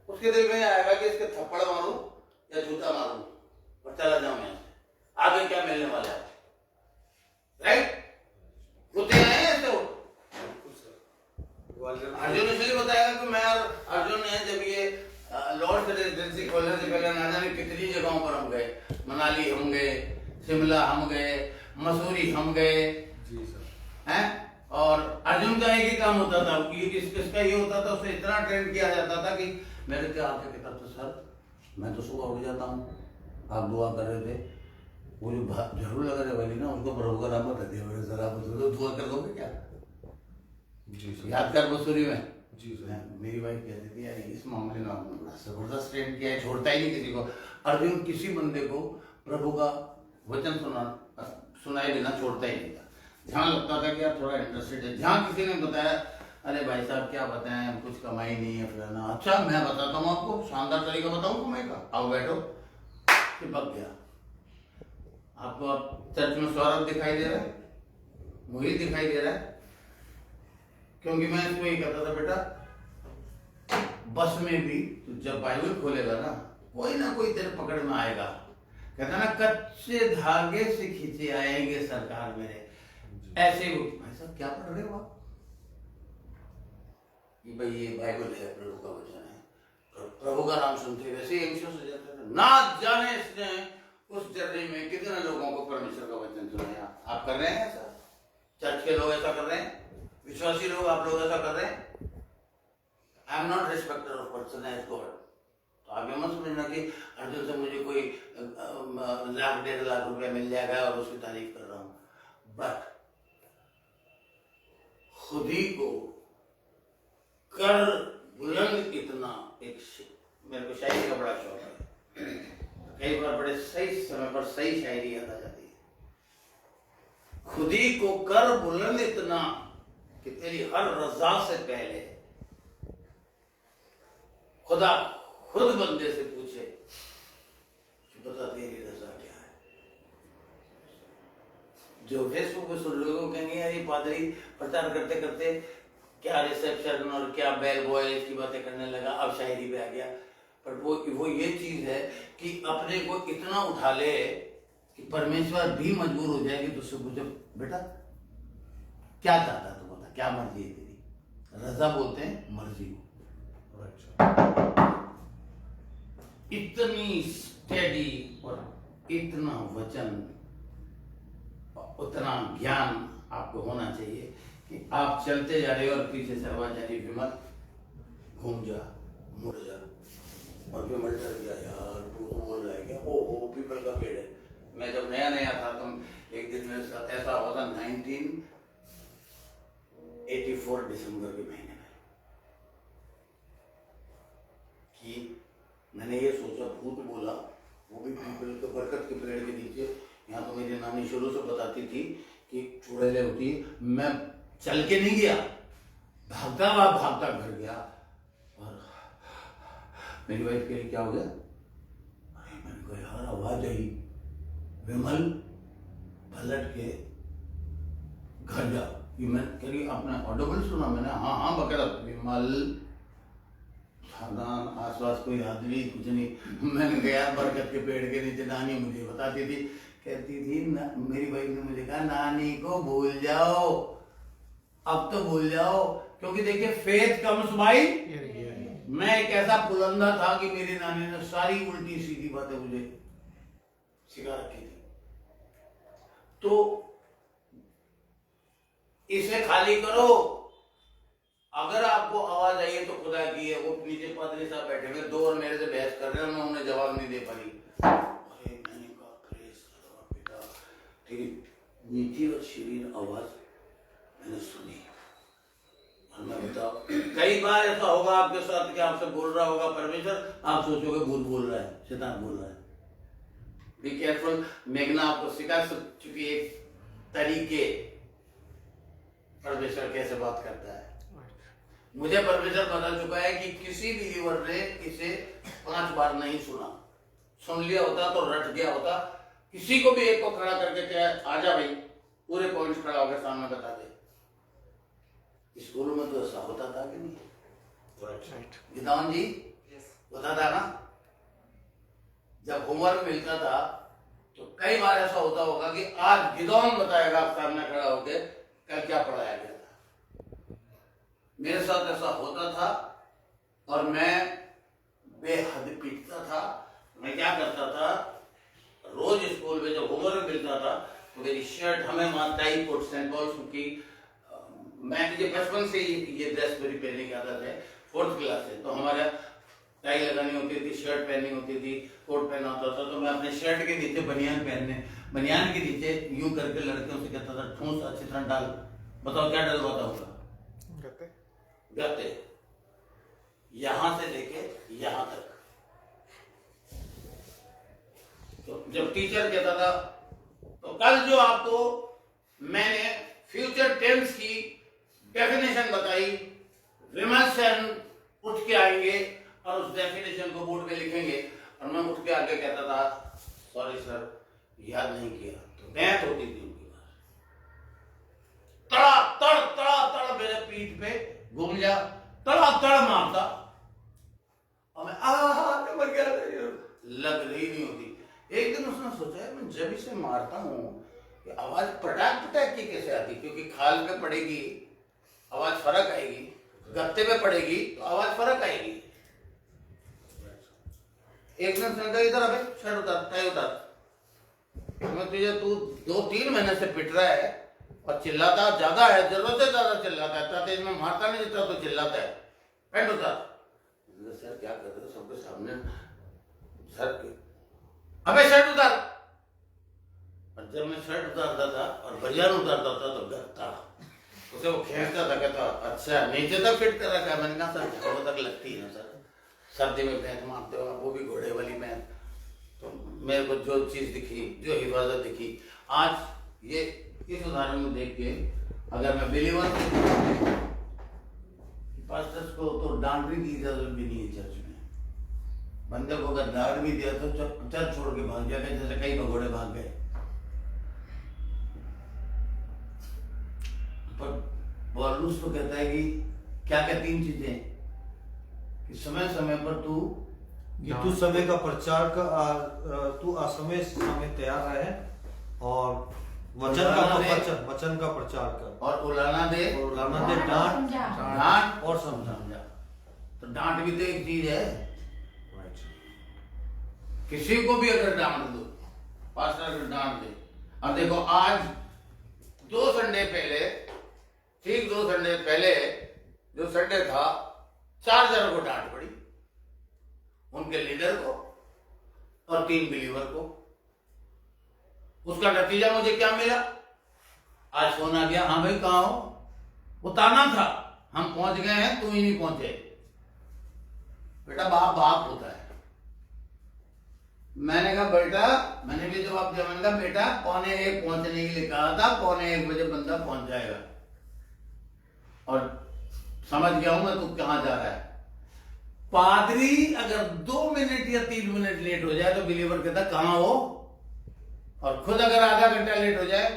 उसके दिल में आएगा कि इसके थप्पड़ मारूं या जूता मारूं और चला जाऊं यहाँ से, आगे क्या मिलने वाला है, राइट? होते हैं ऐसे हो। अर्जुन इसलिए बताएगा कि मैं और अर्जुन ने जब ये लॉर्ड रेजिडेंसी खोलने से पहले ना जाने कितनी जगहों पर हम गए, मनाली हम गए, शिमला हम गए, मसूरी हम गए जी सर, हैं? और अर्जुन का एक ही काम होता था कि इसका ये होता था, उसे इतना ट्रेन किया जाता था कि मैंने क्या आके कहता था सर मैं तो सुबह उठ जाता हूँ, आप दुआ कर रहे थे, वो जो जरूर लगा रहे वाली ना उसको प्रभु का नाम बता दिया मैंने, सर आप तो दुआ कर दोगे क्या? जी सर। यादगार बसूरी में जी सर। मेरी वाइफ कहती थी यार इस मामले में आपने बड़ा जबरदस्त ट्रेंड किया है, छोड़ता ही नहीं किसी को। अर्जुन किसी बंदे को प्रभु का वचन सुनाए बिना छोड़ता ही नहीं था। जहाँ लगता था कि यार थोड़ा इंटरेस्टेड है, जहाँ किसी ने बताया अरे भाई साहब क्या बताएं कुछ कमाई नहीं है फलाना, अच्छा मैं बताता हूँ आपको, शानदार तरीका बताऊँ कमाई का, आओ बैठो, चिपक गया। आपको आप चर्च में सौरभ दिखाई दे रहा है, मोहित दिखाई दे रहा है, क्योंकि मैं इसको ये कहता था बेटा बस में भी तो जब बाइबल खोलेगा ना कोई ना कोई तेरे पकड़ में आएगा, कहता ना कच्चे धागे से खींचे आएंगे सरकार मेरे, ऐसे भाई साहब क्या पढ़ रहे हो आप कि भाई ये बाइबल है प्रभु का वचन है, प्रभु का नाम सुनते वैसे ही एंग्शियस हो जाते थे। ना जाने इसने उस जर्नी में कितने लोगों को परमेश्वर का वचन सुनाया। आप कर रहे हैं ऐसा? चर्च के लोग ऐसा कर रहे हैं, विश्वासी लोग आप लोग ऐसा कर रहे हैं? I am not respecter of person as God. तो आप ये मत समझना कि अर्जुन से मुझे कोई 1,00,000-1.5 लाख रुपया मिल जाएगा और उसकी तारीफ कर रहा हूं, बट खुद ही को कर बुलंद इतना, एक मेरे को शायरी का बड़ा शौक है, कई बार बड़े सही समय पर सही शायरी याद आ जाती है। खुद ही को कर बुलंद इतना कि तेरी हर रजा से पहले खुदा खुद बंदे से पूछे कि बता तेरी रजा क्या है। जो फेसबुक पे सुन लोगों कहेंगे यार ये पादरी प्रचार करते करते क्या रिसेप्शन और क्या बेल बॉय की बातें करने लगा, अब शायरी पे आ गया। पर वो ये चीज है कि अपने को इतना उठा ले कि परमेश्वर भी मजबूर हो जाएगी तो उससे पूछे बेटा क्या चाहता तू बता, क्या मर्जी है तेरी? रजा बोलते हैं मर्जी को। इतनी स्टेडी और इतना वचन उतना ज्ञान आपको होना चाहिए कि आप चलते जा रहे हो और पीछे से आवाज आ रही विमल घूम जा मुड़ जा, और विमल डर गया यार तू बोल रहा है क्या? ओ पीपल का पेड़ है। मैं जब नया नया था तो एक दिन मेरे साथ ऐसा हुआ था 1984 दिसंबर के महीने में कि मैंने ये सोचा भूत बोला, वो भी पीपल के बरकत के पेड़ के नीचे। यहाँ तो मेरी नानी शुरू से बताती थी कि चुड़ैलें होती है। मैं चल के नहीं गया, भागता घर गया और मेरी वाइफ कह रही क्या हो गया? अरे मैंने कहा यार आवाज आई, विमल पलट के घर जा। मैं कह रही आपने ऑडिबल सुना? मैंने हाँ बकरा विमल आसपास कोई आदमी कुछ नहीं। मैंने गया बरकत के पेड़ के नीचे, नानी मुझे बताती थी, कहती थी मेरी वाइफ ने मुझे कहा नानी को भूल जाओ, अब तो भूल जाओ, क्योंकि देखिए फेथ कम्स बाय। मैं एक ऐसा बुलंदा था कि मेरी नानी ने सारी उल्टी सीधी बातें मुझे सिखा रखी थी। तो इसे खाली करो, अगर आपको आवाज आई है तो खुदा की है। वो नीचे पादरी साहब बैठे हुए दो और मेरे से बहस कर रहे हैं, मैं उन्हें जवाब नहीं दे पाई। अरे मैंने कहा प्रेज़ द पिता, तेरी मीठी और शीरीन आवाज मैंने सुनी। और मैं बताओ कई बार ऐसा होगा आपके साथ कि आपसे बोल रहा होगा परमेश्वर, आप सोचोगे भूत बोल रहा है, शैतान बोल रहा है। Be careful. मेघना आपको सिखा चुकी एक तरीके परमेश्वर कैसे बात करता है। मुझे परमेश्वर बता चुका है कि किसी भी लीवर ने इसे 5 बार नहीं सुना, सुन लिया होता तो रट गया होता। किसी को भी एक को खड़ा करके क्या आजा भाई, पूरे पॉइंट्स खड़ा होकर सामने बता दे। स्कूलों में तो ऐसा होता था कि नहीं? गिदावन जी होता था ना, जब होमवर्क मिलता था तो कई बार ऐसा होता होगा कि आज गिदावन बताएगा सामने खड़ा होकर कल क्या पढ़ाया गया था। मेरे साथ ऐसा होता था और मैं बेहद पीटता था। मैं क्या करता था, रोज स्कूल में जब होमवर्क मिलता था तो मेरी शर्ट हमें टाई कोट सेंट पॉल्स की, मैं मुझे बचपन से ये ड्रेस मेरी पहनने की आदत है, 4th क्लास से। तो हमारा टाई लगानी होती थी, शर्ट पहननी होती थी, कोट पहना होता था, तो मैं अपने शर्ट के नीचे बनियान के नीचे यूं करके लड़कियों से कहता था ठूंस अच्छी तरह डाल। बताओ क्या डलवाता होगा? गत्ते। यहां से लेके यहां तक। तो जब टीचर कहता था, तो कल जो आपको मैंने फ्यूचर टेंस की डेफिनेशन बताई, विमर्शन उठ के आएंगे और उस डेफिनेशन को बोर्ड पे लिखेंगे, और मैं उठ के आगे कहता था सॉरी सर याद नहीं किया। तो मैथ होती थी उनके पास, तड़ा तड़ तड़ा तड़ मेरे पीठ पे घूम जा, तड़ा तड़ मारता, और मैं मर गया, लग रही नहीं होती। एक दिन उसने सोचा मैं जब इसे मारता हूं कि आवाज पटाक पटाक की कैसे आती, क्योंकि खाल पे पड़ेगी आवाज फर्क आएगी, गत्ते पे पड़ेगी तो आवाज फर्क आएगी। एक दिन समझा इधर अबे शर्ट उतार, टाई उतार, मैं तुझे तू 2-3 महीने से पिट रहा है और चिल्लाता ज्यादा है, जरूरत से ज्यादा चिल्लाता है, तेज में मारता नहीं जितना तो चिल्लाता है, पैंट उतार। सर क्या कर रहे हो सबके सामने? सर अबे शर्ट उतार। और जब मैं शर्ट उतारता था और बनियान उतारता था तो गत्ता उसे वो खींचता था, कहता अच्छा नीचे तक फिट कर रखा है। मैंने कहा सर वो तक लगती है ना सर, सर्दी में पैंट मारते हो वो भी घोड़े वाली पैंट। तो मेरे को जो चीज दिखी, जो हिफाजत दिखी, आज ये इस उदाहरण में देख के अगर मैं बिलीवर पास्टर्स को तो डांट भी की इजाजत भी नहीं है चर्च में। बंदे को अगर डांट भी दिया तो चर्च छोड़ के भाग जाएगा, जैसे कई भगोड़े भाग गए। पर पौलुस तो कहता है कि क्या क्या 3 चीजें कि समय समय पर तू समय का प्रचार कर, तू असमय समय तैयार रहे और वचन का प्रचार कर, और उलाना दे डांट और समझा। तो डांट भी तो एक चीज है। किसी को भी अगर डांट दो, पास्टर अगर डांट दे, अब देखो आज 2 संडे पहले, ठीक 2 संडे पहले जो संडे था, 4 जनों को डांट पड़ी, उनके लीडर को और 3 बिलीवर को। उसका नतीजा मुझे क्या मिला? आज फोन आ गया, हाँ भाई कहाँ हो? वो ताना था, हम पहुंच गए हैं, तुम ही नहीं पहुंचे। बेटा बाप बाप होता है। मैंने कहा बेटा, मैंने भी जवाब दिया, मैंने कहा बेटा 1:45 पहुंचने के लिए कहा था, 1:45 बजे बंदा पहुंच जाएगा, और समझ गया हूं मैं तू कहां जा रहा है। पादरी अगर 2 मिनट या 3 मिनट लेट हो जाए तो बिलीवर कहता कहां हो, और खुद अगर आधा घंटा लेट हो जाए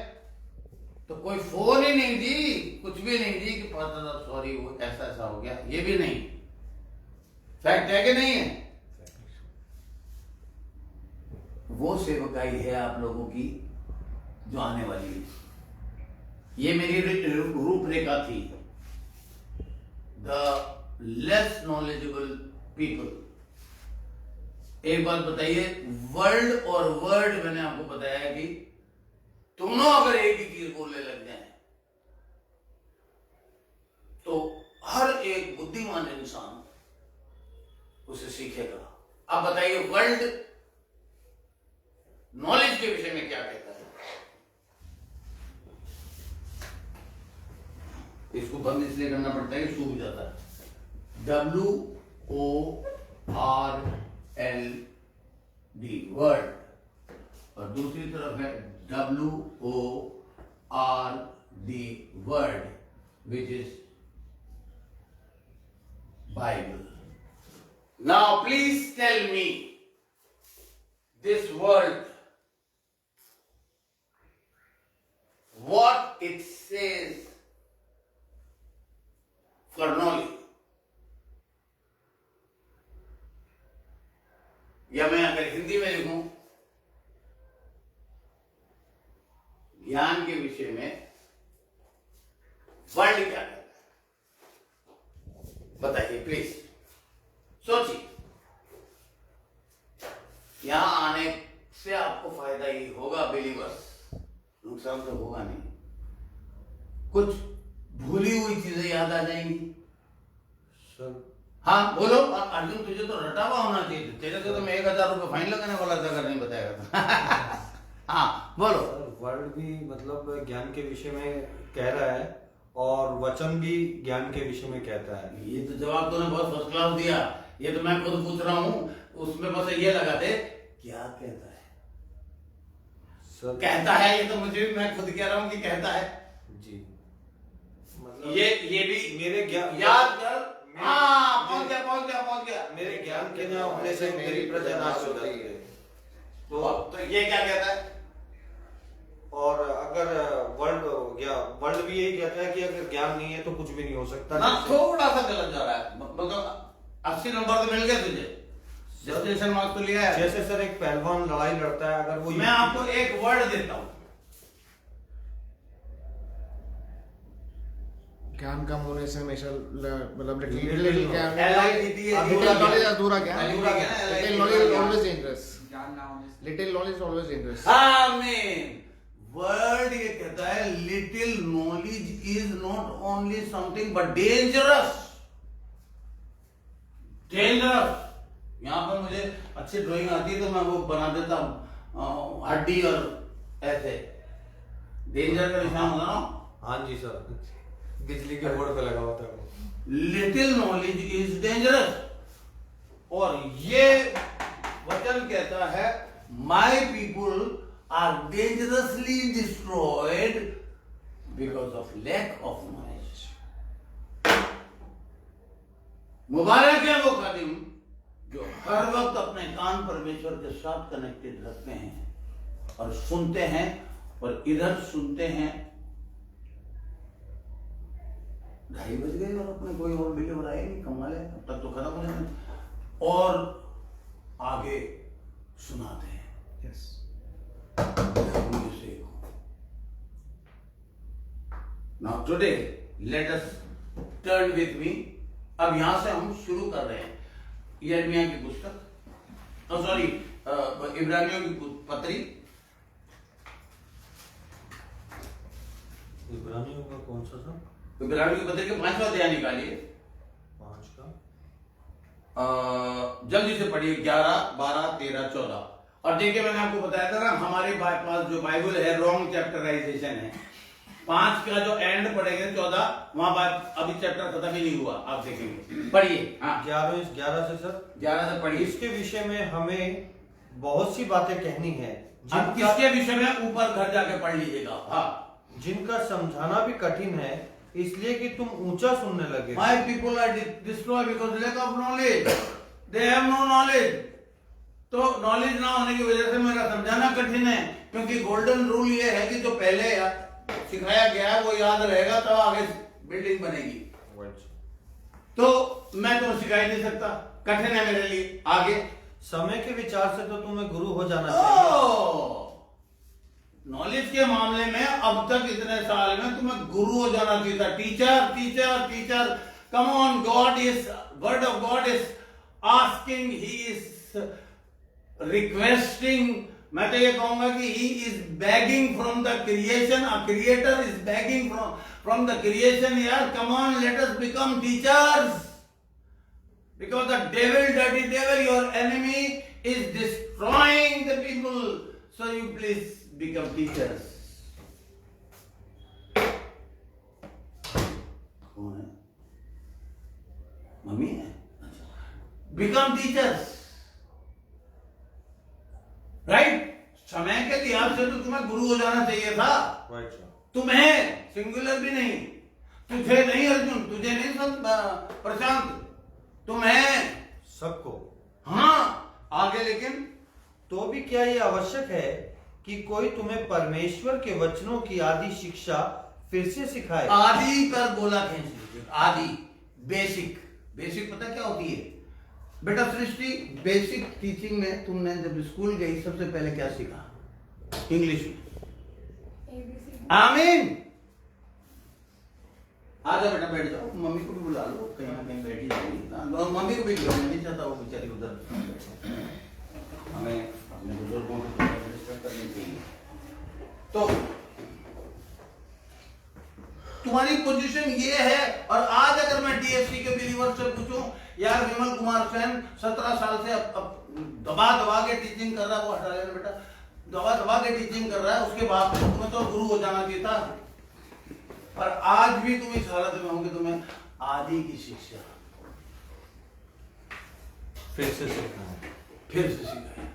तो कोई फोन ही नहीं दी, कुछ भी नहीं दी कि पास्टर सॉरी वो ऐसा ऐसा हो गया, ये भी नहीं। फैक्ट है कि नहीं है? वो सेवकाई है आप लोगों की जो आने वाली है। ये मेरी रूपरेखा थी। The less knowledgeable people. एक बात बताइए, वर्ल्ड और वर्ड मैंने आपको बताया कि दोनों अगर एक ही चीज बोलने लग जाए तो हर एक बुद्धिमान इंसान उसे सीखेगा। अब बताइए वर्ल्ड नॉलेज के विषय में क्या कहता है? इसको बंद इसलिए करना पड़ता है कि सूख जाता है। WORLD वर्ल्ड, और दूसरी तरफ है WORD word which is Bible. Now please tell me this world what it says for knowledge। या मैं अगर हिंदी में लिखूं ज्ञान के विषय में वर्ल्ड क्या कहता है, बताइए प्लीज, सोचिए। यहां आने से आपको फायदा ही होगा बिलीवर्स, नुकसान तो होगा नहीं। कुछ भूली हुई चीजें याद आ जाएंगी। सर हाँ बोलो अर्जुन, तुझे तो रटा हुआ होना चाहिए, तेरे से तो मैं 1000 रुपये फाइन लगाने वाला था अगर नहीं बताएगा। हाँ बोलो। वर्ड भी मतलब ज्ञान के विषय में कह रहा है और वचन भी ज्ञान के विषय में कहता है। ये तो जवाब तूने बहुत फर्स्ट क्लास दिया, ये तो मैं खुद पूछ रहा हूँ, उसमें बस ये लगा दे क्या कहता है। सर कहता है, ये तो मुझे भी, मैं खुद कह रहा हूँ कि कहता है जी, मतलब ये भी मेरे ज्ञान याद कर। हाँ पहुंच गया। मेरे ज्ञान के न होने से मेरी प्रजा नाश हो जाती है। तो ये क्या कहता है? और अगर वर्ल्ड भी यही कहता है कि अगर ज्ञान नहीं है तो कुछ भी नहीं हो सकता। ना थोड़ा सा गलत जा रहा है, मतलब 80 नंबर तो मिल गए तुझे, डेस्टिनेशन मार्क्स तो लिया है। जैसे सर एक पहलवान लड़ाई लड़ता है, अगर वो मैं आपको एक वर्ड देता हूँ, ज्ञान कम होने से हमेशा मतलब लिटिल ज्ञान अधूरा ज्ञान, little knowledge always dangerous, little knowledge always dangerous. आमीन। वर्ड ये कहता है little knowledge is not only something but dangerous. यहाँ पर मुझे अच्छी ड्राइंग आती है तो मैं वो बना देता हूँ, हड्डी और ऐसे डेंजर का निशान होता ना। हाँ जी सर, बिजली के बोर्ड पे लगा होता है वो। Little knowledge is dangerous. और ये वचन कहता है my people are dangerously destroyed because of lack of knowledge. मुबारक है वो खादिम जो हर वक्त अपने कान परमेश्वर के साथ कनेक्टेड रखते हैं और सुनते हैं, और इधर सुनते हैं 2:30 बज गए और अपने कोई और बिलीवर आए नहीं, कमाल है, अब तक तो खत्म हो जाए, और आगे सुनाते हैं। Yes Now today let us turn with me। अब यहां से हम शुरू कर रहे हैं यिर्मयाह की पुस्तक, सॉरी इब्रानियों की पत्री। इब्रानियों का कौन सा था? इब्रानियों की पत्री के 5वां अध्याय निकालिए, 5 का जल्दी से पढ़िए, 11, 12, 13, 14। और देखिए मैंने आपको बताया था ना हमारे पास जो बाइबल है रॉन्ग चैप्टराइजेशन है। 5 का जो एंड पढ़ेंगे 14, वहां बात अभी चैप्टर खत्म ही नहीं हुआ, आप देखेंगे। पढ़िए। हाँ 11 से सर, 11 से पढ़िए। इसके विषय में हमें बहुत सी बातें कहनी है, अब किसके विषय में ऊपर घर जाके पढ़ लीजिएगा। हाँ, जिनका समझाना भी कठिन है, इसलिए कि तुम ऊंचा सुनने लगे। My people are destroyed because lack of knowledge, they have no knowledge. तो नॉलेज ना होने की वजह से मेरा समझाना कठिन है, क्योंकि गोल्डन रूल ये है कि जो पहले सिखाया गया है वो याद रहेगा, तो आगे बिल्डिंग बनेगी। तो मैं तो सिखा ही नहीं सकता, कठिन है मेरे लिए। आगे समय के विचार से तो तुम्हें गुरु हो जाना चाहिए। नॉलेज के मामले में अब तक इतने साल में तुम्हें गुरु हो जाना चाहिए था। Teacher come on, word of God is asking, he is requesting. मैं तो ये कहूंगा कि he is begging from the creation, a creator is begging from the creation. यार come on, let us become teachers, because the dirty devil, your enemy, is destroying the people, so you please become teachers। कौन है? Mummy है? become teachers, right? समय के लिहाज से तो तुम्हें गुरु हो जाना चाहिए था। तुम्हें, सिंगुलर भी नहीं, तुझे नहीं अर्जुन, तुझे नहीं प्रशांत, तुम्हें, सबको। हाँ आगे। लेकिन तो भी क्या ये आवश्यक है कि कोई तुम्हें परमेश्वर के वचनों की आदि शिक्षा फिर से सिखाए? आदि पर गोला खींच लीजिए। आदि, बेसिक पता क्या होती है बेटा सृष्टि? बेसिक टीचिंग में तुमने जब स्कूल गई सबसे पहले क्या सीखा? इंग्लिश में। आमीन। आजा बेटा, बैठ जाओ, मम्मी को भी बुला लो, कहीं ना कहीं बैठी जाएगी। मम्मी को भी बुलाओ, मैं नहीं चाहता वो बेचारी उधर, हमें अपने बुजुर्गों को रिस्पेक्ट करनी चाहिए। तुम्हारी पोजीशन ये है। और आज अगर मैं डीएससी के बिलीवर से पूछूं, यार विमल कुमार सेन 17 साल से अब दबा दबा के टीचिंग कर रहा है, वो हटा लेना बेटा, दबा दबा के टीचिंग कर रहा है, उसके बाद तुम्हें तो गुरु हो जाना चाहिए था। पर आज भी तुम इस हालत में होंगे, तुम्हें आदि की शिक्षा फिर से सीखना है। फिर से सिखाया।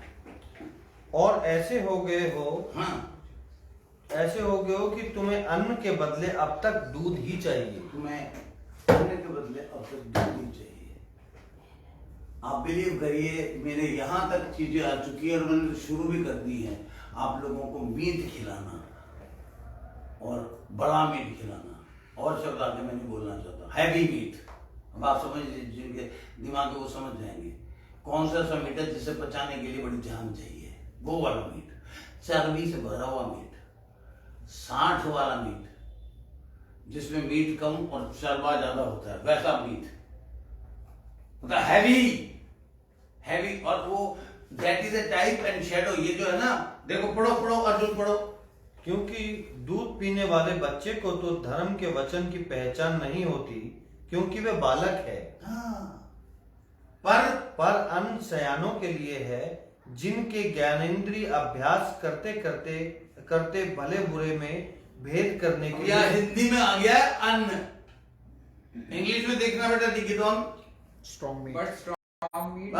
और ऐसे हो गए हो, हाँ, ऐसे हो गए हो कि तुम्हें अन्न के बदले अब तक दूध ही चाहिए। तुम्हें खाने के बदले अब तक दूध ही चाहिए। आप बिलीव करिए, मेरे यहाँ तक चीजें आ चुकी है और मैंने शुरू भी कर दी है। आप लोगों को मीट खिलाना और बड़ा मीट खिलाना, और शब्द आगे मैं नहीं बोलना चाहता, हैवी मीट। अब आप समझ लीजिए, जिनके दिमाग में वो समझ जाएंगे कौन सा मीट है जिसे पचाने के लिए बड़ी जान चाहिए, वो वाला मीट, चर्बी से भरा हुआ मीट, 60 वाला मीट जिसमें मीट कम और चर्बा ज्यादा होता है, वैसा मीट मतलब हैवी हैवी। और वो that is a type and shadow. ये जो है ना, देखो पढ़ो पढ़ो अर्जुन पढ़ो। क्योंकि दूध पीने वाले बच्चे को तो धर्म के वचन की पहचान नहीं होती, क्योंकि वे बालक है। हाँ, पर अन्न सयानों के लिए है, जिनके ज्ञानेंद्रिय अभ्यास करते करते करते भले बुरे में भेद करने के या लिए। हिंदी में आ गया है अन्न, इंग्लिश में देखना बेटा, लिखित Strong meat. But strong meat.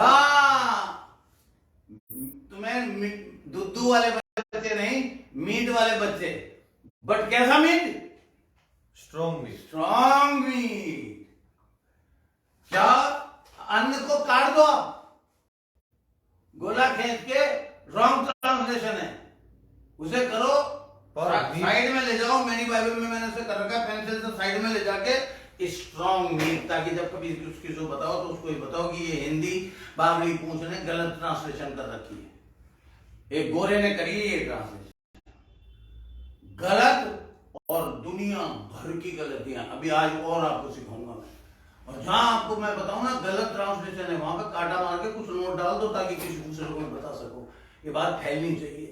तुम्हें दुद्धू वाले बच्चे नहीं, मीट वाले बच्चे। बट कैसा meat? Strong meat. Strong meat. क्या अन्न को काट दो आप, गोला खींच के, रॉन्ग ट्रांसलेशन है, उसे करो साइड में ले जाओ। मेरी बाइबल में मैंने उसे कर रखा है, पेंसिल से साइड में ले जाके स्ट्रॉन्ग मीट, ताकि जब कभी उसकी जो बताओ तो उसको ही बताओ कि ये हिंदी बावली पूछ ने गलत ट्रांसलेशन कर रखी है, एक गोरे ने करी है ये ट्रांसलेशन गलत, और दुनिया भर की गलतियां अभी आज और आपको सिखाऊंगा मैं। और जहां आपको मैं बताऊं ना गलत ट्रांसलेशन है, वहां पे काटा मार के कुछ नोट डाल दो ताकि किसी दूसरे को मैं बता सको। ये बात फैलनी चाहिए,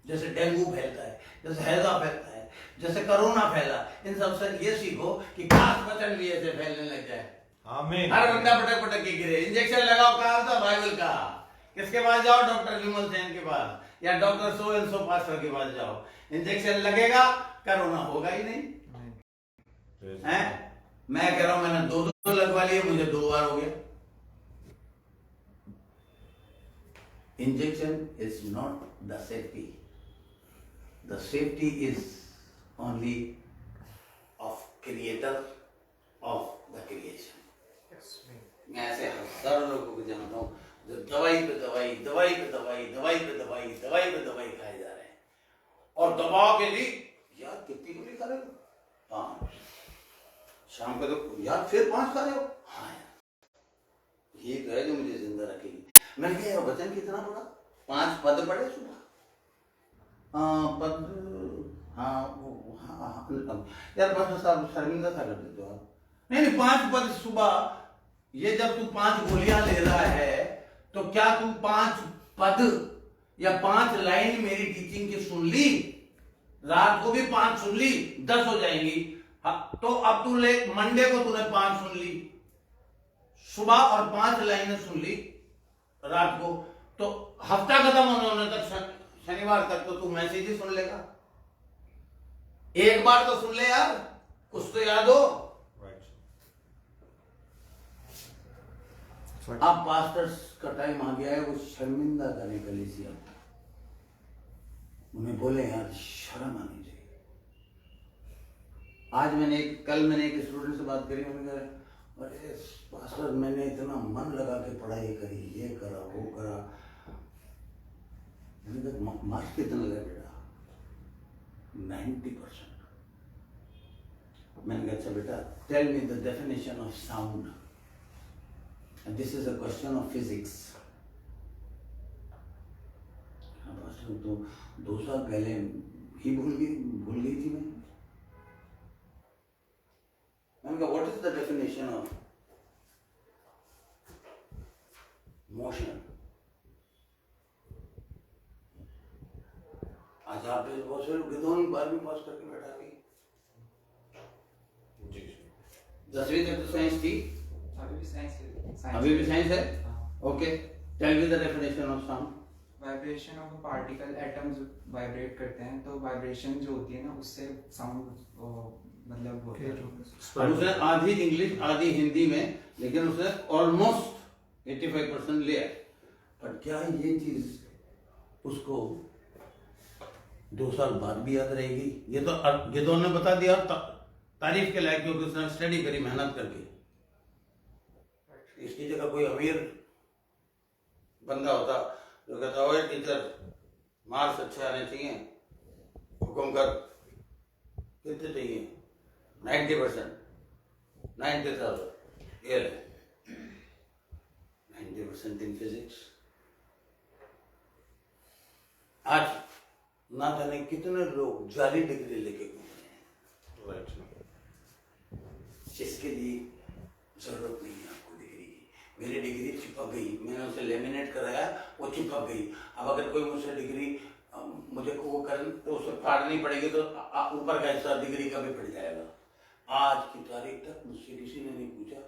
जैसे डेंगू फैलता है, जैसे हैजा फैलता है, जैसे कोरोना फैला। इन सबसे ये सीखो कि खास वचन भी ऐसे फैलने लग जाए। आमीन। हर बंदा पटक पटक के गिरे। इंजेक्शन लगाओ, कहा था बाइबल का, किसके पास जाओ? डॉक्टर विमल सेन के पास, या doctor so and so pastor के पास जाओ। इंजेक्शन लगेगा, कोरोना होगा ही नहीं है। मैं कह रहा हूं मैंने 2 लगवा लिए, मुझे 2 बार हो गया। Injection is not the safety, the safety is only of creator of the creation. मैं ऐसे हजारों लोगों को जानता हूं जो दवाई पे दवाई, दवाई पे दवाई, दवाई पे दवाई, दवाई पे दवाई खाए जा रहे हैं, और दबाव के लिए यार कितनी गोली खा रहे हो? 5 शाम को तो यार फिर 5 खा रहे हो? हाँ यार ये तो है जो मुझे जिंदा रखेगी। मैंने कहा यार वचन कितना पड़ा? 5 पद पढ़े सुबह, पद, हाँ वो हाँ यार बस शर्मिंदा था कर देते हो आप। नहीं 5 पद सुबह। ये जब तू 5 गोलियां ले रहा है तो क्या तू 5 पद या 5 लाइन मेरी टीचिंग की सुन ली? रात को भी 5 सुन ली, 10 हो जाएंगी। हाँ, तो अब तू ले, मंडे को तूने 5 सुन ली सुबह और 5 लाइनें सुन ली रात को, तो हफ्ता खत्म होने तक, शनिवार तक तो तू मैसेज ही सुन लेगा। एक बार तो सुन ले यार, कुछ तो याद हो। अब पास्टर्स का टाइम आ गया है, वो शर्मिंदा करने के लिए उन्हें बोले यार शर्म आनी चाहिए। आज कल मैंने एक स्टूडेंट से बात करी, उन्होंने कहा अरे पास्टर मैंने इतना मन लगा के पढ़ाई करी, ये करा वो करा। मैंने कहा मार्क्स कितना लगा बेटा? 90%। मैंने कहा अच्छा बेटा tell me the definition of sound, and this is a question of physics। तो 2 साल पहले ही भूल गई थी मैं। मैंने कहा what is the definition of motion? आज आप बहुत सारे विद्वान 12वीं पास करके बैठा गई, 10वीं तक तो साइंस थी, अभी भी साइंस अभी भी साइंस है। हाँ। Okay, tell me the definition of sound. Vibration of a particle, atoms vibrate करते हैं तो वाइब्रेशन जो होती है ना उससे साउंड मतलब होता है। और उसने आधी इंग्लिश आधी हिंदी में, लेकिन उसने ऑलमोस्ट 85% लिया। पर क्या ये चीज उसको 2 साल बाद भी याद रहेगी? ये तो उन्होंने बता दिया, तारीफ के लायक, क्योंकि उसने स्टडी करी मेहनत करके। इसकी जगह कोई अमीर बंदा होता जो कहता ओए टीचर मार्क्स अच्छे आने चाहिए, हुक्म कर, कितने चाहिए? 90%, 90,000, ये ले 90% इन फिजिक्स। आज ना जाने कितने लोग जाली डिग्री लेके घूम रहे हैं, जिसके लिए जरूरत नहीं है आपको डिग्री की। मेरी डिग्री चिपक गई, मैंने उसे लेमिनेट कराया, वो चिपक गई। अब अगर कोई मुझसे डिग्री मुझे वो कर तो उसे फाड़नी पड़ेगी, तो ऊपर का हिस्सा डिग्री का भी फट जाएगा। आज की तारीख तक मुझसे किसी ने नहीं पूछा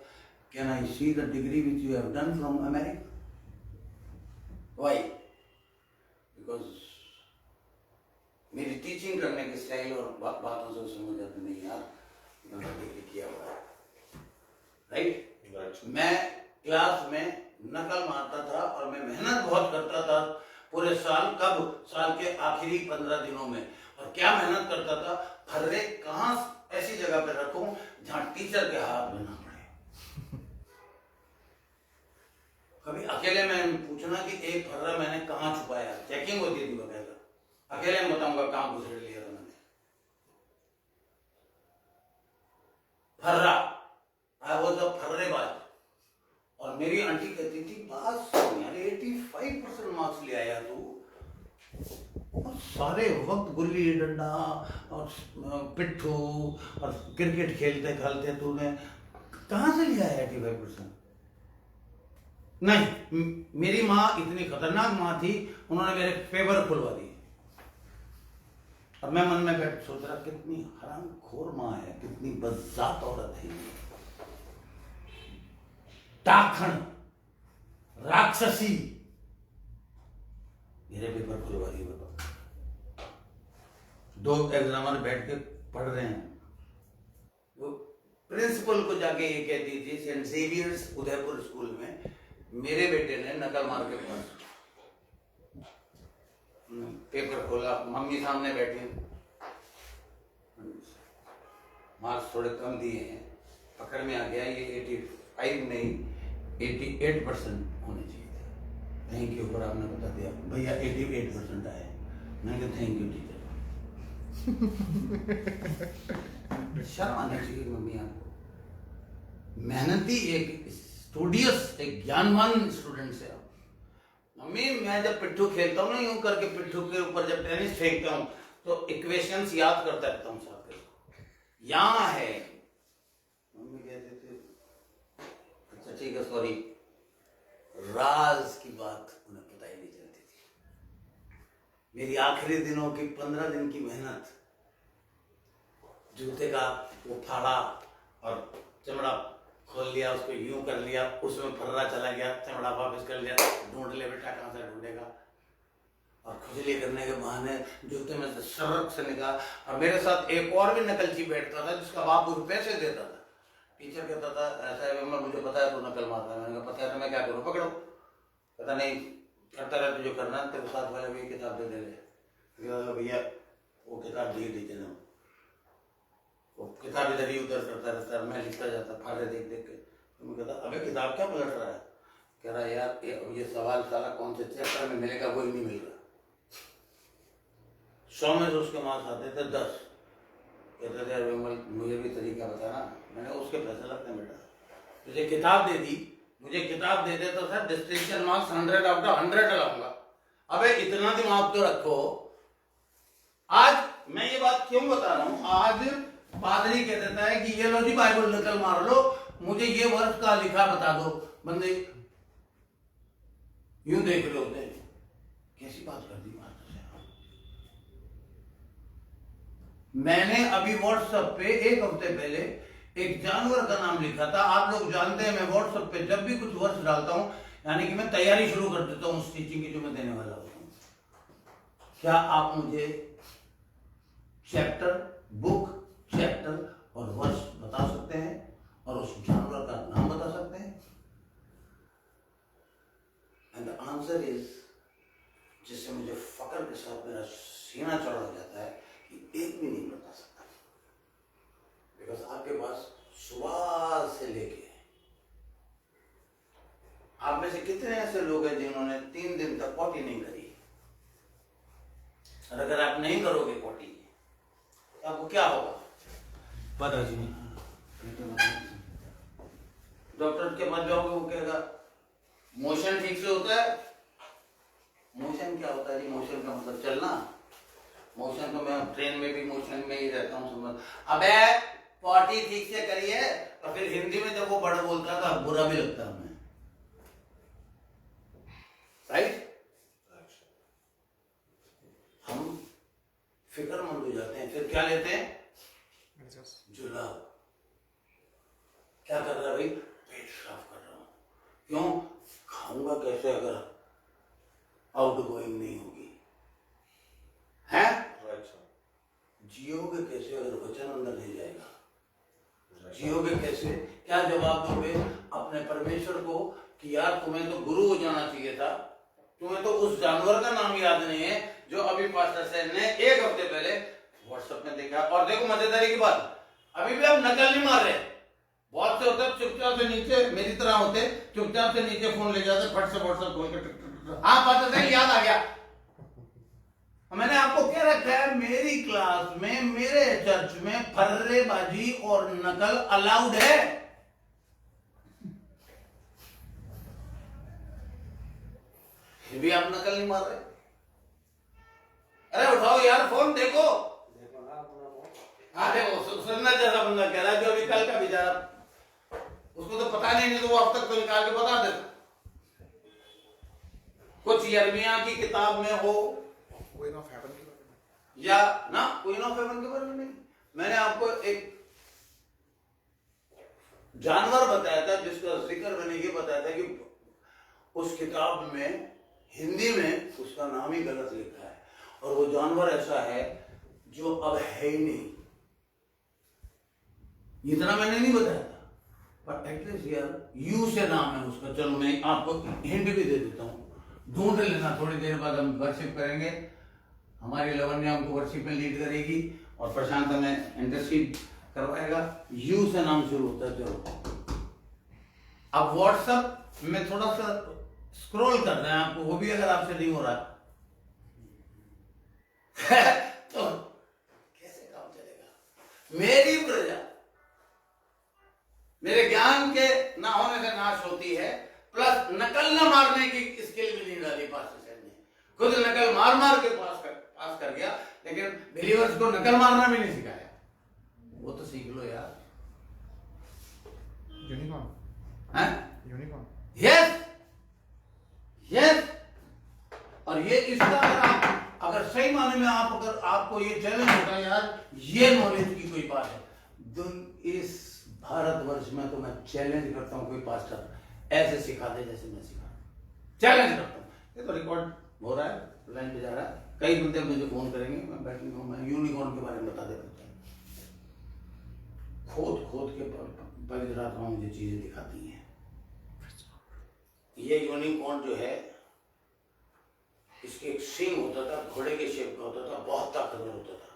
can I see the degree which you have done from America? Why? Because मेरी टीचिंग करने के स्टाइल और बातों से समझ आती नहीं यार, मैंने डिग्री किया हुआ है, राइट? मैं क्लास में नकल मारता था और मैं मेहनत बहुत करता था पूरे साल। कब? साल के आखिरी 15 दिनों में। और क्या मेहनत करता था, फर्रे कहाँ ऐसी जगह पे रखूं जहां टीचर के हाथ में ना पड़े। कभी अकेले में पूछना कि एक फर्रा मैंने कहाँ छुपाया, चेकिंग होती थी वगैरह, अकेले में बताऊंगा कहाँ घुसेड़ लिया था मैंने। फर्रा, आई वॉज अ फर्रेबाज। और मेरी आंटी कहती थी बस यार 85% मार्क्स ले आया तू, और सारे वक्त गुल्ली डंडा और पिट्ठू और क्रिकेट खेलते खेलते तूने कहां से लिया है 85%? नहीं, मेरी माँ इतनी खतरनाक माँ थी, उन्होंने मेरे पेपर खुलवा दिए। और मैं मन में बैठ सोच रहा कितनी हरामखोर माँ है, कितनी बदजात औरत है, टाखण, राक्षसी, मेरे पेपर खुलवा दिए। बताओ, 2 एग्जामर बैठ के पढ़ रहे हैं, वो प्रिंसिपल को जाके ये कहती थी सेंट जेवियर्स उदयपुर स्कूल में मेरे बेटे ने नकल मार के पास पेपर खोला, मम्मी सामने बैठी, मार्क्स थोड़े कम दिए हैं, पकड़ में आ गया, ये 85 नहीं 88% होने चाहिए थे। थैंक यू पर आपने बता दिया भैया 88% आए। मैंने कहा थैंक यू टीचर। शर्म आनी चाहिए मम्मी आपको। मेहनती एक स्टूडियस, एक ज्ञानवान स्टूडेंट से आप, मम्मी मैं जब पिट्ठू खेलता हूँ ना यूं करके, पिट्ठू के ऊपर जब टेनिस फेंकता हूँ तो इक्वेशंस याद करता रहता हूँ साथ में, यहाँ है। मम्मी कहते थे अच्छा ठीक है सॉरी, राज की बात उन्हें पता ही नहीं चलती थी। मेरी आखिरी दिनों की 15 दिन की मेहनत, जूते का वो फाड़ा और चमड़ा खोल लिया, उसको यूं कर लिया, उसमें फर्रा चला गया, चमड़ा वापस कर लिया, ढूंढ ले बेटा कहाँ से ढूंढेगा, और खुजली करने के बहाने जूते में से शर्क से निकाल। और मेरे साथ एक और भी नकलची बैठता था जिसका बाप मुझे पैसे देता था। टीचर कहता था ऐसा है मुझे पता है तू नकल मारता है। मैंने कहा पता है तो मैं क्या करूँ, पकड़ो। कहता नहीं करता रहे, तुझे करना तेरे साथ वाले भी किताब दे दे। भैया वो किताब दी टीचर ने, वो किताब इधर ही उधर करता रहता है, मैं लिखता जाता फाड़े देख देख के। तो मैं कहता अबे किताब क्या पलट रहा है? कह रहा यार ये सवाल साला कौन से चैप्टर में मिलेगा वही नहीं मिल रहा। 100 में से उसके मार्क्स आते थे 10। कहते थे विमल मुझे भी तरीका बताना। मैंने उसके पैसे लगते बेटा, तुझे किताब दे दी, मुझे किताब दे दे तो sir distinction marks 100 out of 100 लगाऊंगा। अबे इतना दिमाग तो रखो। आज मैं ये बात क्यों बता रहा हूं, आज पादरी कह देता है कि ये लो जी बाइबल नकल मार लो, मुझे ये वर्ष का लिखा बता दो। बंदे यूं देख लो, कैसी बात कर दी मास्टर साहब। मैंने अभी व्हाट्सएप पे 1 हफ्ते पहले एक जानवर का नाम लिखा था। आप लोग जानते हैं मैं व्हाट्सएप पे जब भी कुछ वर्ड्स डालता हूं, यानी कि मैं तैयारी शुरू कर देता हूं उस टीचिंग की जो मैं देने वाला होता हूं। क्या आप मुझे चैप्टर, बुक, चैप्टर और वर्ष बता सकते हैं और उस जानवर का नाम बता सकते हैं? एंड द आंसर इज, जिससे मुझे फक्र के साथ मेरा सीना चढ़ा जाता है कि एक भी नहीं बता सकता, बिकॉज आपके पास सुबह से लेके, आप में से कितने ऐसे लोग हैं जिन्होंने 3 दिन तक पॉटी नहीं करी? और अगर आप नहीं करोगे पॉटी तो आपको क्या होगा पता जी नहीं। डॉक्टर के पास जाओगे, वो कहेगा मोशन ठीक से होता है। मोशन क्या होता है जी? मोशन का मतलब चलना। मोशन तो मैं ट्रेन में भी मोशन में ही रहता हूँ, समझ। अबे पॉटी ठीक से करिए। और फिर हिंदी में जब वो बड़ा बोलता था बुरा भी लगता हमें, राइट? हम फिक्रमंद हो जाते हैं, फिर क्या लेते हैं? जुलाब। क्या कर रहा है भाई? पेट साफ कर रहा हूं। क्यों? खाऊंगा कैसे अगर आउट गोइंग नहीं होगी? है? जियोगे कैसे अगर वचन अंदर नहीं जाएगा? जियोगे कैसे? क्या जवाब दोगे अपने परमेश्वर को कि यार तुम्हें तो गुरु हो जाना चाहिए था, तुम्हें तो उस जानवर का नाम याद नहीं है जो अभी पास्टर सैन ने 1 हफ्ते पहले व्हाट्सएप में देखा। और देखो मजेदारी की बात, अभी भी आप नकल नहीं मार रहे। बहुत से होते चुपचाप से नीचे, मेरी तरह होते चुपचाप से नीचे फोन ले जाते, फट से व्हाट्सएप खोल के हाँ पास्टर सैन याद आ गया। मैंने आपको क्या रखा है, मेरी क्लास में, मेरे चर्च में फर्रेबाजी और नकल अलाउड है। फिर भी आप नकल नहीं मार रहे। अरे उठाओ यार फोन, देखो हाँ देखो, सुनना जैसा बंदा कह रहा है जो अभी कल का बेचारा, उसको तो पता नहीं तो वो अब तक तो निकाल के बता देता। कुछ यर्मिया की किताब में हो या ना, क्वीन ऑफ हेवन के बारे में नहीं। मैंने आपको एक जानवर बताया था जिसका जिक्र मैंने ये बताया था कि उस किताब में हिंदी में उसका नाम ही गलत लिखा है, और वो जानवर ऐसा है जो अब है ही नहीं। इतना मैंने नहीं बताया था, पर एटलीस्ट यार यू से नाम है उसका। चलो मैं आपको हिंट भी दे देता हूँ, ढूंढ लेना। थोड़ी देर बाद हम वर्शिप करेंगे, हमारी लवन्या हमको वर्शिप में लीड करेगी और प्रशांत हमें इंटरसीड करवाएगा। यू से नाम शुरू होता है। चलो अब व्हाट्सएप में थोड़ा सा स्क्रॉल कर रहे हैं आपको, वो भी अगर आपसे नहीं हो रहा तो कैसे काम चलेगा? मेरी प्रजा मेरे ज्ञान के ना होने से नाश होती है, प्लस नकल न मारने की स्किल भी नहीं डाली पास्टर सैन ने। खुद नकल मार मार के पास कर गया, लेकिन बिलीवर्स को नकल मारना भी नहीं सिखाया। वो तो सीख लो यार। Unicorn, yes yes. और ये इसका अगर सही माने में आप, अगर आपको ये चैलेंज होता है यार, ये नॉलेज की कोई बात है, इस भारतवर्ष में तो मैं चैलेंज करता हूं कोई पास्टर ऐसे सिखा दे जैसे मैं सिखा, चैलेंज करता हूं। ये तो रिकॉर्ड हो रहा है, लाइन पे जा रहा है, कई बंदे मुझे फोन करेंगे, मैं बैठूंगा, मैं यूनिकॉर्न के बारे में बता देता हूँ। खोद के पवित्र आत्मा मुझे चीजें दिखाती हैं। ये यूनिकॉर्न जो है, इसके एक सिंग होता था, घोड़े के शेप का होता था, बहुत ताकतवर होता था।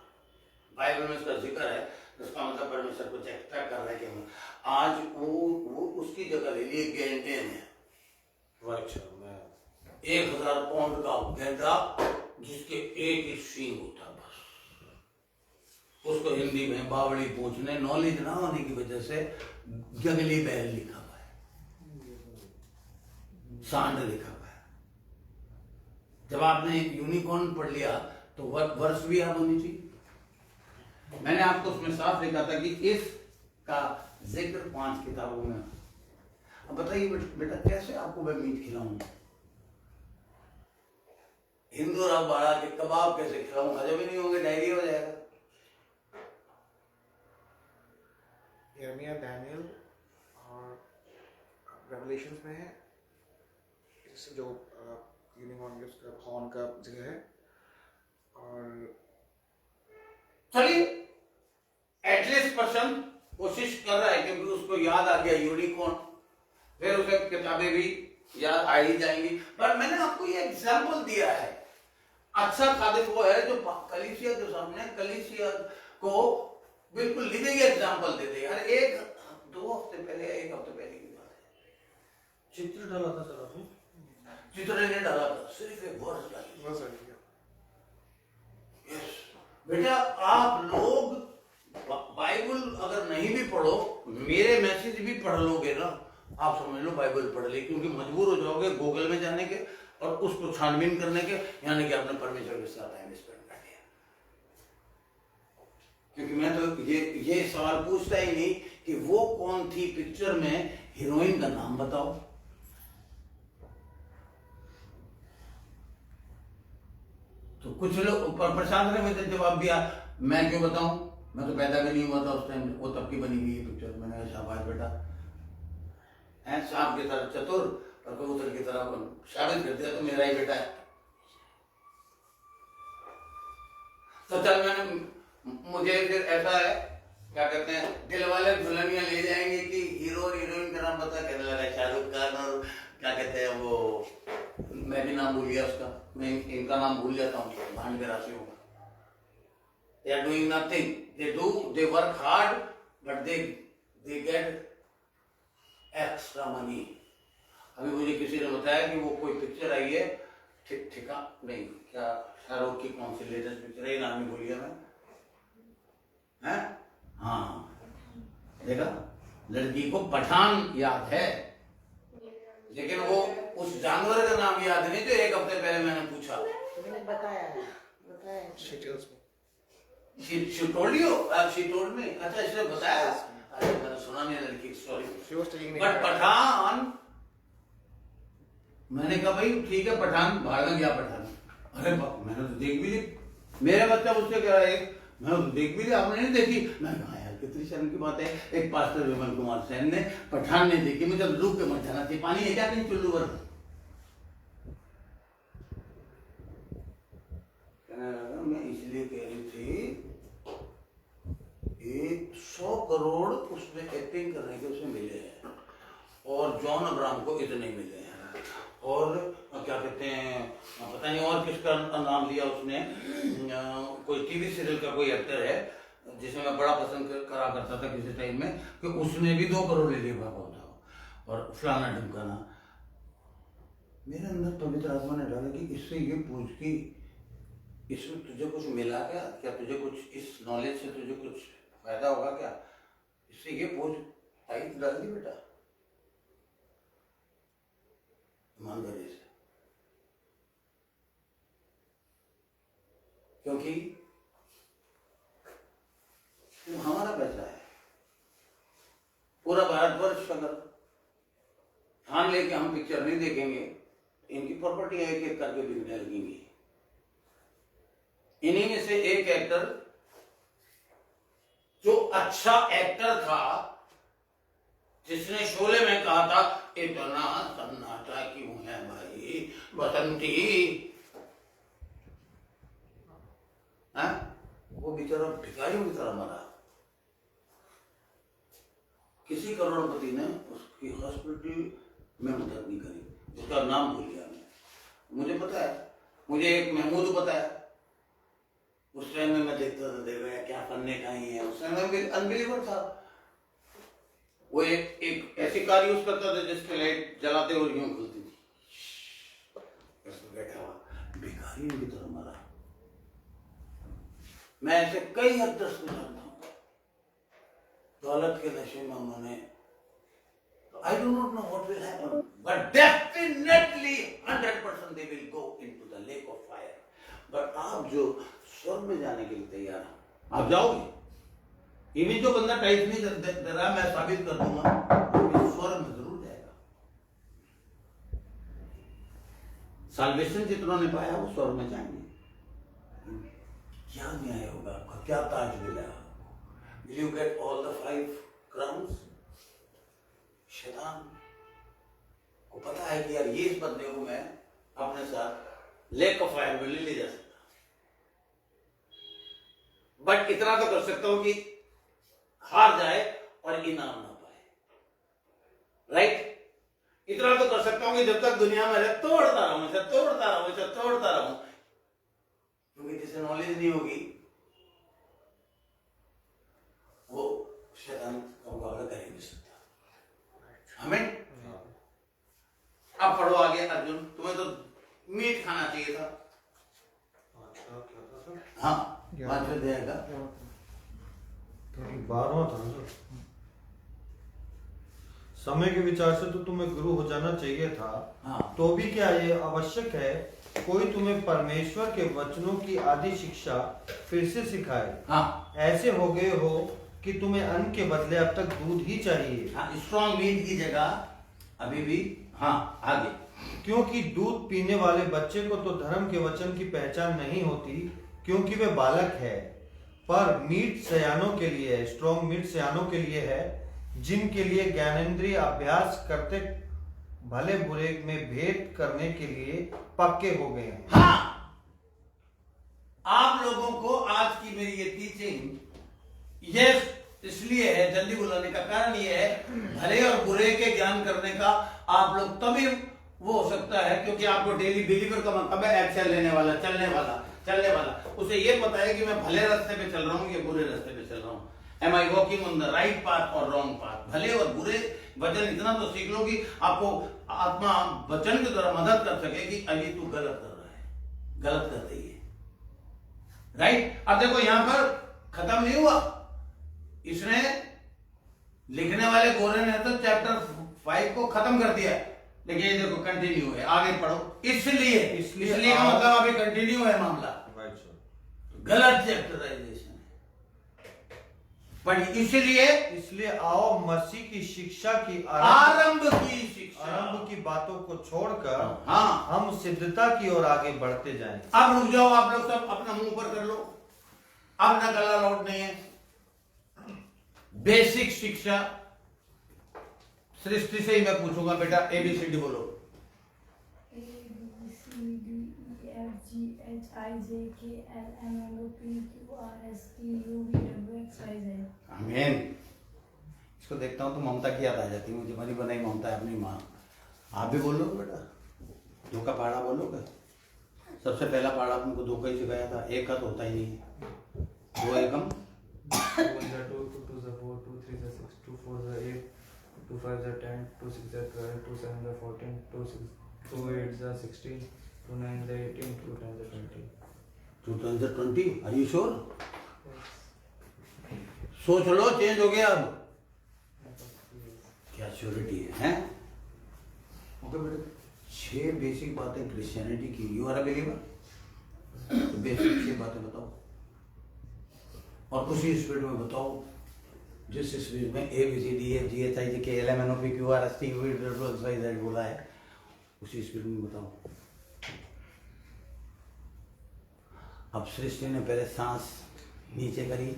बाइबल में इसका जिक्र है, इसका मतलब परमेश्वर कुछ एक्सपेक्ट कर रहा है कि आज वो उसकी जगह ले लिए गेंडे ने। 1000 पाउंड का गेंडा जिसके एक ही सींग होता, बस उसको हिंदी में बावड़ी पूछने, नॉलेज ना होने की वजह से जंगली बैल लिखा हुआ है, सांड लिखा हुआ है। जब आपने यूनिकॉर्न पढ़ लिया तो वर्ष भी याद होनी चाहिए। मैंने आपको उसमें साफ लिखा था कि इसका जिक्र 5 किताबों में। अब बताइए बेटा कैसे आपको मैं मीट खिलाऊं? हिंदू राव बाड़ा के कबाब कैसे खिलाऊं? हजम ही नहीं होंगे, डायरिया हो जाएगा। यिर्मयाह, डैनियल और रेवलेशंस में है, इससे जो यूनिकॉर्न के उसका हॉर्न का जगह है। और चलिए एटलीस्ट पर्सन कोशिश कर रहा है, क्योंकि उसको याद आ गया यूनिकॉर्न, फिर उसे किताबें भी याद आ ही जाएंगी। पर मैंने आपको ये एग्जाम्पल दिया है। अच्छा खादिम वो है जो कलीसिया के सामने कलीसिया को बिल्कुल लिविंग एग्जाम्पल दे दे। यार एक 2 हफ्ते पहले, 1 हफ्ते पहले की बात है, चित्र डाला था सर आपने? चित्र ने डाला था, सिर्फ एक वर्ड डाली। बस आ गया। यस बेटा, आप लोग बाइबल अगर नहीं भी पढ़ो, मेरे मैसेज भी पढ़ लोगे ना, आप समझ लो बाइबल पढ़ ली, क्योंकि मजबूर हो जाओगे गूगल में जाने के और उसको छानबीन करने के, यानी कि आपने परमेश्वर के साथ टाइम स्पेंड कर दिया। क्योंकि मैं तो ये सवाल पूछता ही नहीं कि वो कौन थी पिक्चर में, हीरोइन का नाम बताओ। तो कुछ लोग प्रशांत ने मुझे जवाब दिया, मैं क्यों बताऊं, मैं तो पैदा भी नहीं हुआ था उस टाइम, वो तब की बनी हुई है पिक्चर। मैंने कहा शाबाश बेटा, है सांप की तरह चतुर और कबूतर की तरह साबित कर दिया तो मेरा ही बेटा है। तो चल मैंने, मुझे फिर ऐसा है, क्या कहते हैं, दिल वाले दुल्हनिया ले जाएंगे कि हीरो और हीरोइन का नाम पता, कहने लगा शाहरुख खान और क्या कहते हैं वो, मैं भी नाम भूल गया उसका, मैं इनका नाम भूल जाता हूँ, भांड के राशियों का। They are doing nothing. They work hard, but they get extra money. अभी मुझे किसी ने बताया कि वो कोई पिक्चर आई है, ठिका नहीं, क्या शाहरुख की कौन सी लेटेस्ट पिक्चर है, नाम ही भूल गया मैं, हैं? हाँ, देखा, लड़की को पठान याद है, लेकिन वो उस जानवर का नाम याद नहीं जो 1 हफ्ते पहले मैंने पूछा। मैंने बताया। She tells me. She told you? She told me. अच्छा, इसने बताया? अरे मैंने सुना नहीं लड़की की story. She was telling me. But Pathan, मैंने कहा भाई ठीक है, पठान भाग गया पठान। अरे मैंने तो देख भी ली, मेरे बच्चा मुझसे कह रहा है, मैंने तो देख भी ली, आपने नहीं देखी? मैं कहा यार कितनी शर्म की बात है, एक पास्टर विमल कुमार सेन ने पठान नहीं देखी, मुझे रुक के मर जाना चाहिए, पानी है क्या कहीं चुल्लू पर? मैं इसलिए कह रही थी, 100 करोड़ उसमें एक्टिंग करने के उसमें मिले हैं, और जॉन अब्राहम को इतने मिले हैं, और क्या कहते हैं, पता नहीं और किसका नाम लिया उसने, कोई टीवी सीरियल का कोई एक्टर है जिसे मैं बड़ा पसंद करा करता था किसी टाइम में, कि उसने भी 2 करोड़ ले लिया था, और फलाना ढिमकाना। मेरे अंदर पवित्र आत्मा ने डाला कि इससे ये पूछ कि इसमें तुझे कुछ मिला क्या तुझे कुछ, इस नॉलेज से तुझे कुछ फायदा होगा क्या, इससे ये पूछ। आई तो डाल दी बेटा, ईमानदारी से, क्योंकि वो हमारा पैसा है। पूरा भारतवर्ष अगर ठान लेके हम पिक्चर नहीं देखेंगे, इनकी प्रॉपर्टी एक एक करके बिकने लगेंगी। इन्हीं में से एक एक्टर जो अच्छा एक्टर था, जिसने शोले में कहा था इतना सन्नाटा क्यों है भाई बसंती, है? वो बेचारा भिखारियों की तरह मरा। किसी करोड़पति ने उसकी हॉस्पिटल में मदद नहीं करी, उसका नाम भूल गया मैं, मुझे पता है, मुझे एक महमूद पता है। उस टाइम में मैं देखता था, देख रहा क्या करने का ही है, उस टाइम में अनबिलीवर था। वो एक ऐसी कार यूज करता था जिसके लाइट जलाते और यूं खुलती थी, बैठा हुआ भिखारियों की तरह मरा। मैं ऐसे कई एक्टर्स को जानता हूँ, दौलत के नशे में उन्होंने, I do not know what will happen, but definitely 100% they will go into the lake of fire. But आप जो स्वर्ग में जाने के लिए तैयार हैं, आप जाओगे। ये जो बंदा टाइप नहीं दे रहा, मैं साबित कर दूंगा स्वर्ग में जरूर जाएगा। साल्वेशन जितनों ने पाया वो स्वर्ग में जाएंगे। क्या न्याय होगा आपका, क्या ताज मिलेगा? Will you get all the 5 crowns? किसी बंदे को मैं अपने साथ लेक ऑफ फायर में ले जा सकता, बट इतना तो कर सकता हूं कि हार जाए और इनाम ना पाए, राइट? इतना तो कर सकता हूं कि जब तक दुनिया में रहे तोड़ता रहूं, इसे तोड़ता रहूं, इसे तोड़ता रहूं, क्योंकि जिसे नॉलेज नहीं होगी वो शैतान का मुकाबला कर ही नहीं सकता। हमें अब पढ़ो आगे। अर्जुन, तुम्हें तो मीट खाना चाहिए था। हाँ, 5वें अध्याय का 12वां था ना। समय के विचार से तो तुम्हें गुरु हो जाना चाहिए था। हाँ। तो भी क्या ये आवश्यक है कोई तुम्हें परमेश्वर के वचनों की आदि शिक्षा फिर से सिखाए? हाँ, ऐसे हो गए हो कि तुम्हें अन्न के बदले अब तक दूध ही चाहिए। हाँ, स्ट्रॉन्ग मीट की जगह अभी भी। हाँ, आगे। क्योंकि दूध पीने वाले बच्चे को तो धर्म के वचन की पहचान नहीं होती, क्योंकि वे बालक है। पर मीट सयानों के लिए है, स्ट्रॉन्ग मीट सयानों के लिए है, जिनके लिए ज्ञानेंद्रिय अभ्यास करते भले बुरे में भेद करने के लिए पक्के हो गए हैं। हाँ, आप लोगों को आज की मेरी ये टीचिंग ये इसलिए है, जल्दी बुलाने का कारण ये है, भले और बुरे के ज्ञान करने का आप लोग तभी वो हो सकता है क्योंकि आपको डेली बिलीवर का मतलब है एक्शन लेने वाला, चलने वाला, उसे ये पता है कि मैं भले रास्ते पे चल रहा हूँ या बुरे रास्ते पे चल रहा हूँ। Am I walking on the right path और रॉन्ग पाथ? भले और बुरे वचन इतना तो सीख लो कि आपको आत्मा वचन की तरह मदद कर सके कि अभी तू गलत कर रहा है, गलत कर रही है, राइट? अब देखो यहां पर खत्म नहीं हुआ, इसने लिखने वाले गोरे ने तो चैप्टर 5 को खत्म कर दिया, लेकिन ये देखो कंटिन्यू है, आगे पढ़ो। इसलिए का मतलब अभी कंटिन्यू है मामला, गलत चैप्टराइजेशन है। पर इसलिए आओ मसीह की शिक्षा की आरंभ की बातों को छोड़कर हाँ, हम सिद्धता की ओर आगे बढ़ते जाएं। अब रुक जाओ, आप लोग सब अपना मुंह पर कर लो, अब ना गला लौट नहीं है। बेसिक शिक्षा सृष्टि से ही मैं पूछूंगा, बेटा ABCD बोलो। आमीन। इसको देखता हूँ तो ममता की याद आ जाती है मुझे, मेरी बनाई ममता है अपनी माँ। आप भी बोल लो बेटा, धोखा पहाड़ा बोलोगे? सबसे पहला पहाड़ा तुमको धोखा ही सिखाया था, एक का तो होता ही नहीं है। 2 एकम 2 2 4 2 3 6 2 4 8 2 5 10 2 6 12 2 7 14 2 6 2 8 16 2 9 18 2 10 20 2020। Are you sure? सोच लो, चेंज हो गया अब। क्या श्योरिटी है? ओके बेटा, 6 बेसिक बातें क्रिश्चियनिटी की। You are a believer? तो बेसिक 6 बातें बताओ और उसी स्पीड में बताओ जिस स्पीड में ABCDEFGHIJKLMNOPQRST बोला है, उसी स्पीड में बताओ। अब सृष्टि ने पहले सांस नीचे करी,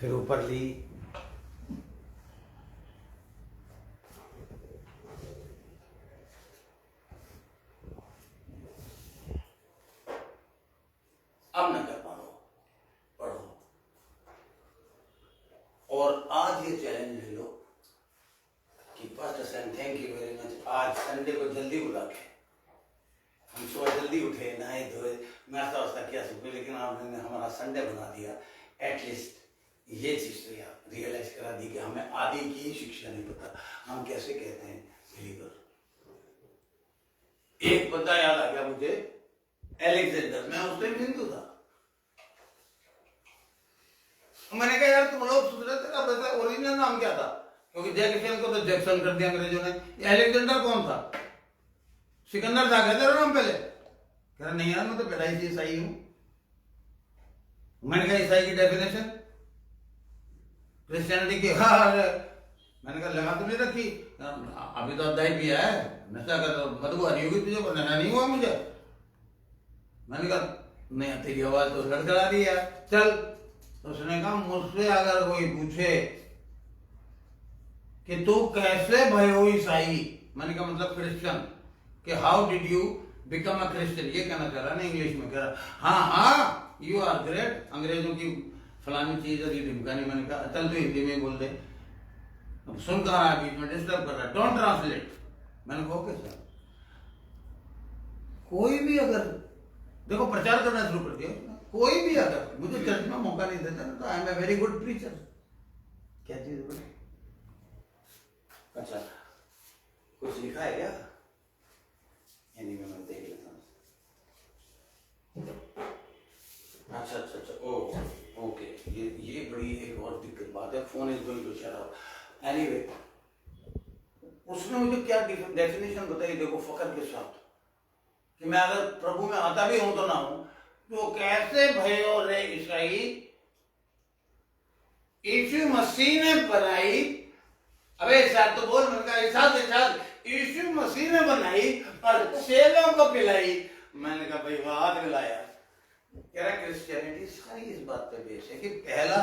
फिर ऊपर ली, अब न कर पाओ, पढ़ो। और आज ये चैलेंज ले लो कि pastor thank you very much, आज संडे को जल्दी बुला के हम सुबह जल्दी उठे, नहाए धोए, नाश्ता वास्ता किया सुबह, लेकिन आपने हमारा संडे बना दिया। एटलीस्ट ये चीज तो रियलाइज करा दी कि हमें आदि की शिक्षा नहीं पता, हम कैसे कहते हैं बिलीवर। एक बंदा याद आ गया मुझे, एलेक्जेंडर, मैं उस टाइम हिंदू था। मैंने कहा यार तुम लोग सोच रहे थे ना वैसा ओरिजिनल नाम क्या था, क्योंकि जैक्सन को तो जैक्सन कर दिया अंग्रेजों ने। एलेक्जेंडर कौन था? सिकंदर था कहते नाम पहले। कह रहा नहीं यार मैं तो पैदाइश से ईसाई हूं। मैंने कहा ईसाई की डेफिनेशन क्रिश्चियनिटी की। हाँ, मैंने कहा लगा तो नहीं रखी, अभी तो अध्याय किया है, नशा कर बदबू नहीं होगी तुझे, पर नशा नहीं हुआ मुझे। मैंने कहा नहीं तेरी आवाज तो लड़खड़ा रही है, चल। उसने कहा मुझसे अगर कोई पूछे कि तू कैसे भयो ईसाई, मैंने कहा मतलब क्रिश्चियन, कि how did you become a Christian, ये कहना चाह रहा ना इंग्लिश में, कह रहा हाँ यू आर ग्रेट, अंग्रेजों की फलानी चीज और ये ढिमकानी। मैंने कहा चल तो हिंदी में बोल दे, अब सुन कहा है बीच में डिस्टर्ब कर रहा है, डोंट ट्रांसलेट। मैंने कहा ओके सर। कोई भी अगर देखो प्रचार करना शुरू कर दिया, कोई भी अगर मुझे चर्च में मौका नहीं देता ना तो I am a very good preacher. क्या चीज बोले? अच्छा कुछ लिखा है क्या? यानी मैं देख लेता हूँ। अच्छा अच्छा अच्छा ओ ओके, ये बड़ी एक और दिक्कत बात है, phone is going to shut off. Anyway उसने मुझे क्या डेफिनेशन बताई, देखो फकर के साथ, कि मैं अगर प्रभु में आता भी हूं तो ना हूं, तो कैसे भयो रे ईसाई, यीशु मसीह ने बनाई, अबे इरशाद तो बोल, मैंने कहा इरशाद यीशु मसीह ने बनाई और चेलों को पिलाई। मैंने कहा भाई बात मिलाया। कह रहा क्रिश्चियनिटी सारी इस बात पे बेस है कि पहला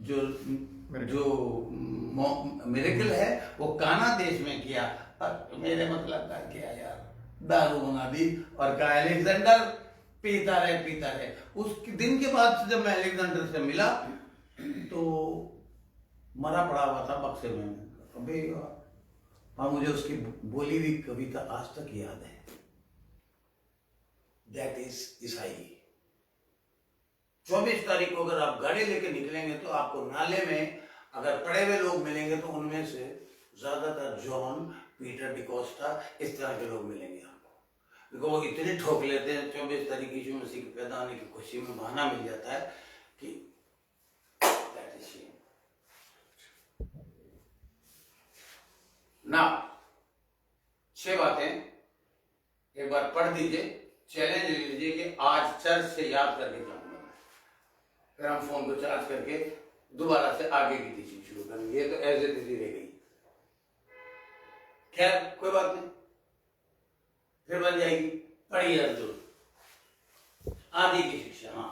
जो मिरेकल है वो काना देश में किया, और मेरे मतलब का क्या यार, दारू बना दी और कहा अलेक्जेंडर पीता रहे। उस दिन के बाद जब मैं अलेक्जेंडर से मिला तो मरा पड़ा हुआ था बक्से में, अबे और मुझे उसकी बोली हुई कविता आज तक याद है, दैट इज ईसाई। 24 तारीख को अगर आप गाड़ी लेके निकलेंगे तो आपको नाले में अगर पड़े हुए लोग मिलेंगे तो उनमें से ज्यादातर जॉन, पीटर डिकोस्टा, इस तरह के लोग मिलेंगे आपको, क्योंकि वो इतने ठोक लेते हैं। 24 तारीख यीशु मसीह के पैदा होने की खुशी में बहाना मिल जाता है कि दैट इज ना। 6 बातें एक बार पढ़ दीजिए, चैलेंज ले लीजिए कि आज चर्च से याद करके जाऊंगा, फिर हम फोन को चार्ज करके दोबारा से आगे की टीचिंग शुरू करेंगे। ये तो एज इट इज रह गई, खैर कोई बात नहीं, फिर बन जाएगी। पढ़िए अर्जुन आदि की शिक्षा। हाँ,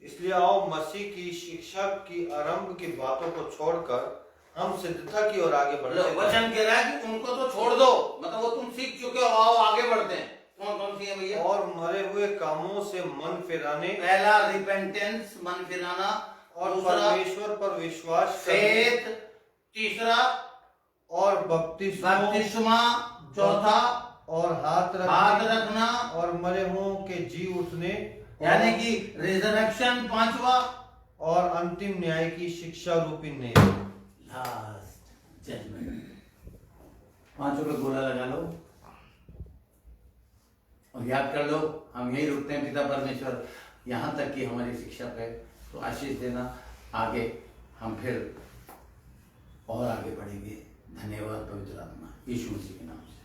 इसलिए आओ मसीह की शिक्षा की आरंभ की बातों को छोड़कर हम सिद्धता की ओर आगे बढ़ते हैं। वचन कह रहा है कि उनको तो छोड़ दो, मतलब वो तुम सीख चुके हो, आओ आगे बढ़ते हैं। कौन सी है भैया? और मरे हुए कामों से मन फिराने, पहला रिपेंटेंस मन फिराना, और परमेश्वर पर विश्वास, फेथ, तीसरा और बपतिस्मा, चौथा और हाथ रखना, और मरे हुओं के जी उठने यानी कि रिजरेक्शन पांचवा, और अंतिम न्याय की शिक्षा रूपी न्याय, लास्ट जजमेंट। 5 पे गोला लगा लो और याद कर लो, हम यही रुकते हैं पिता परमेश्वर यहाँ तक कि हमारी शिक्षा पे तो आशीष देना, आगे हम फिर और आगे बढ़ेंगे। धन्यवाद पवित्र आत्मा, यीशु मसीह के नाम से।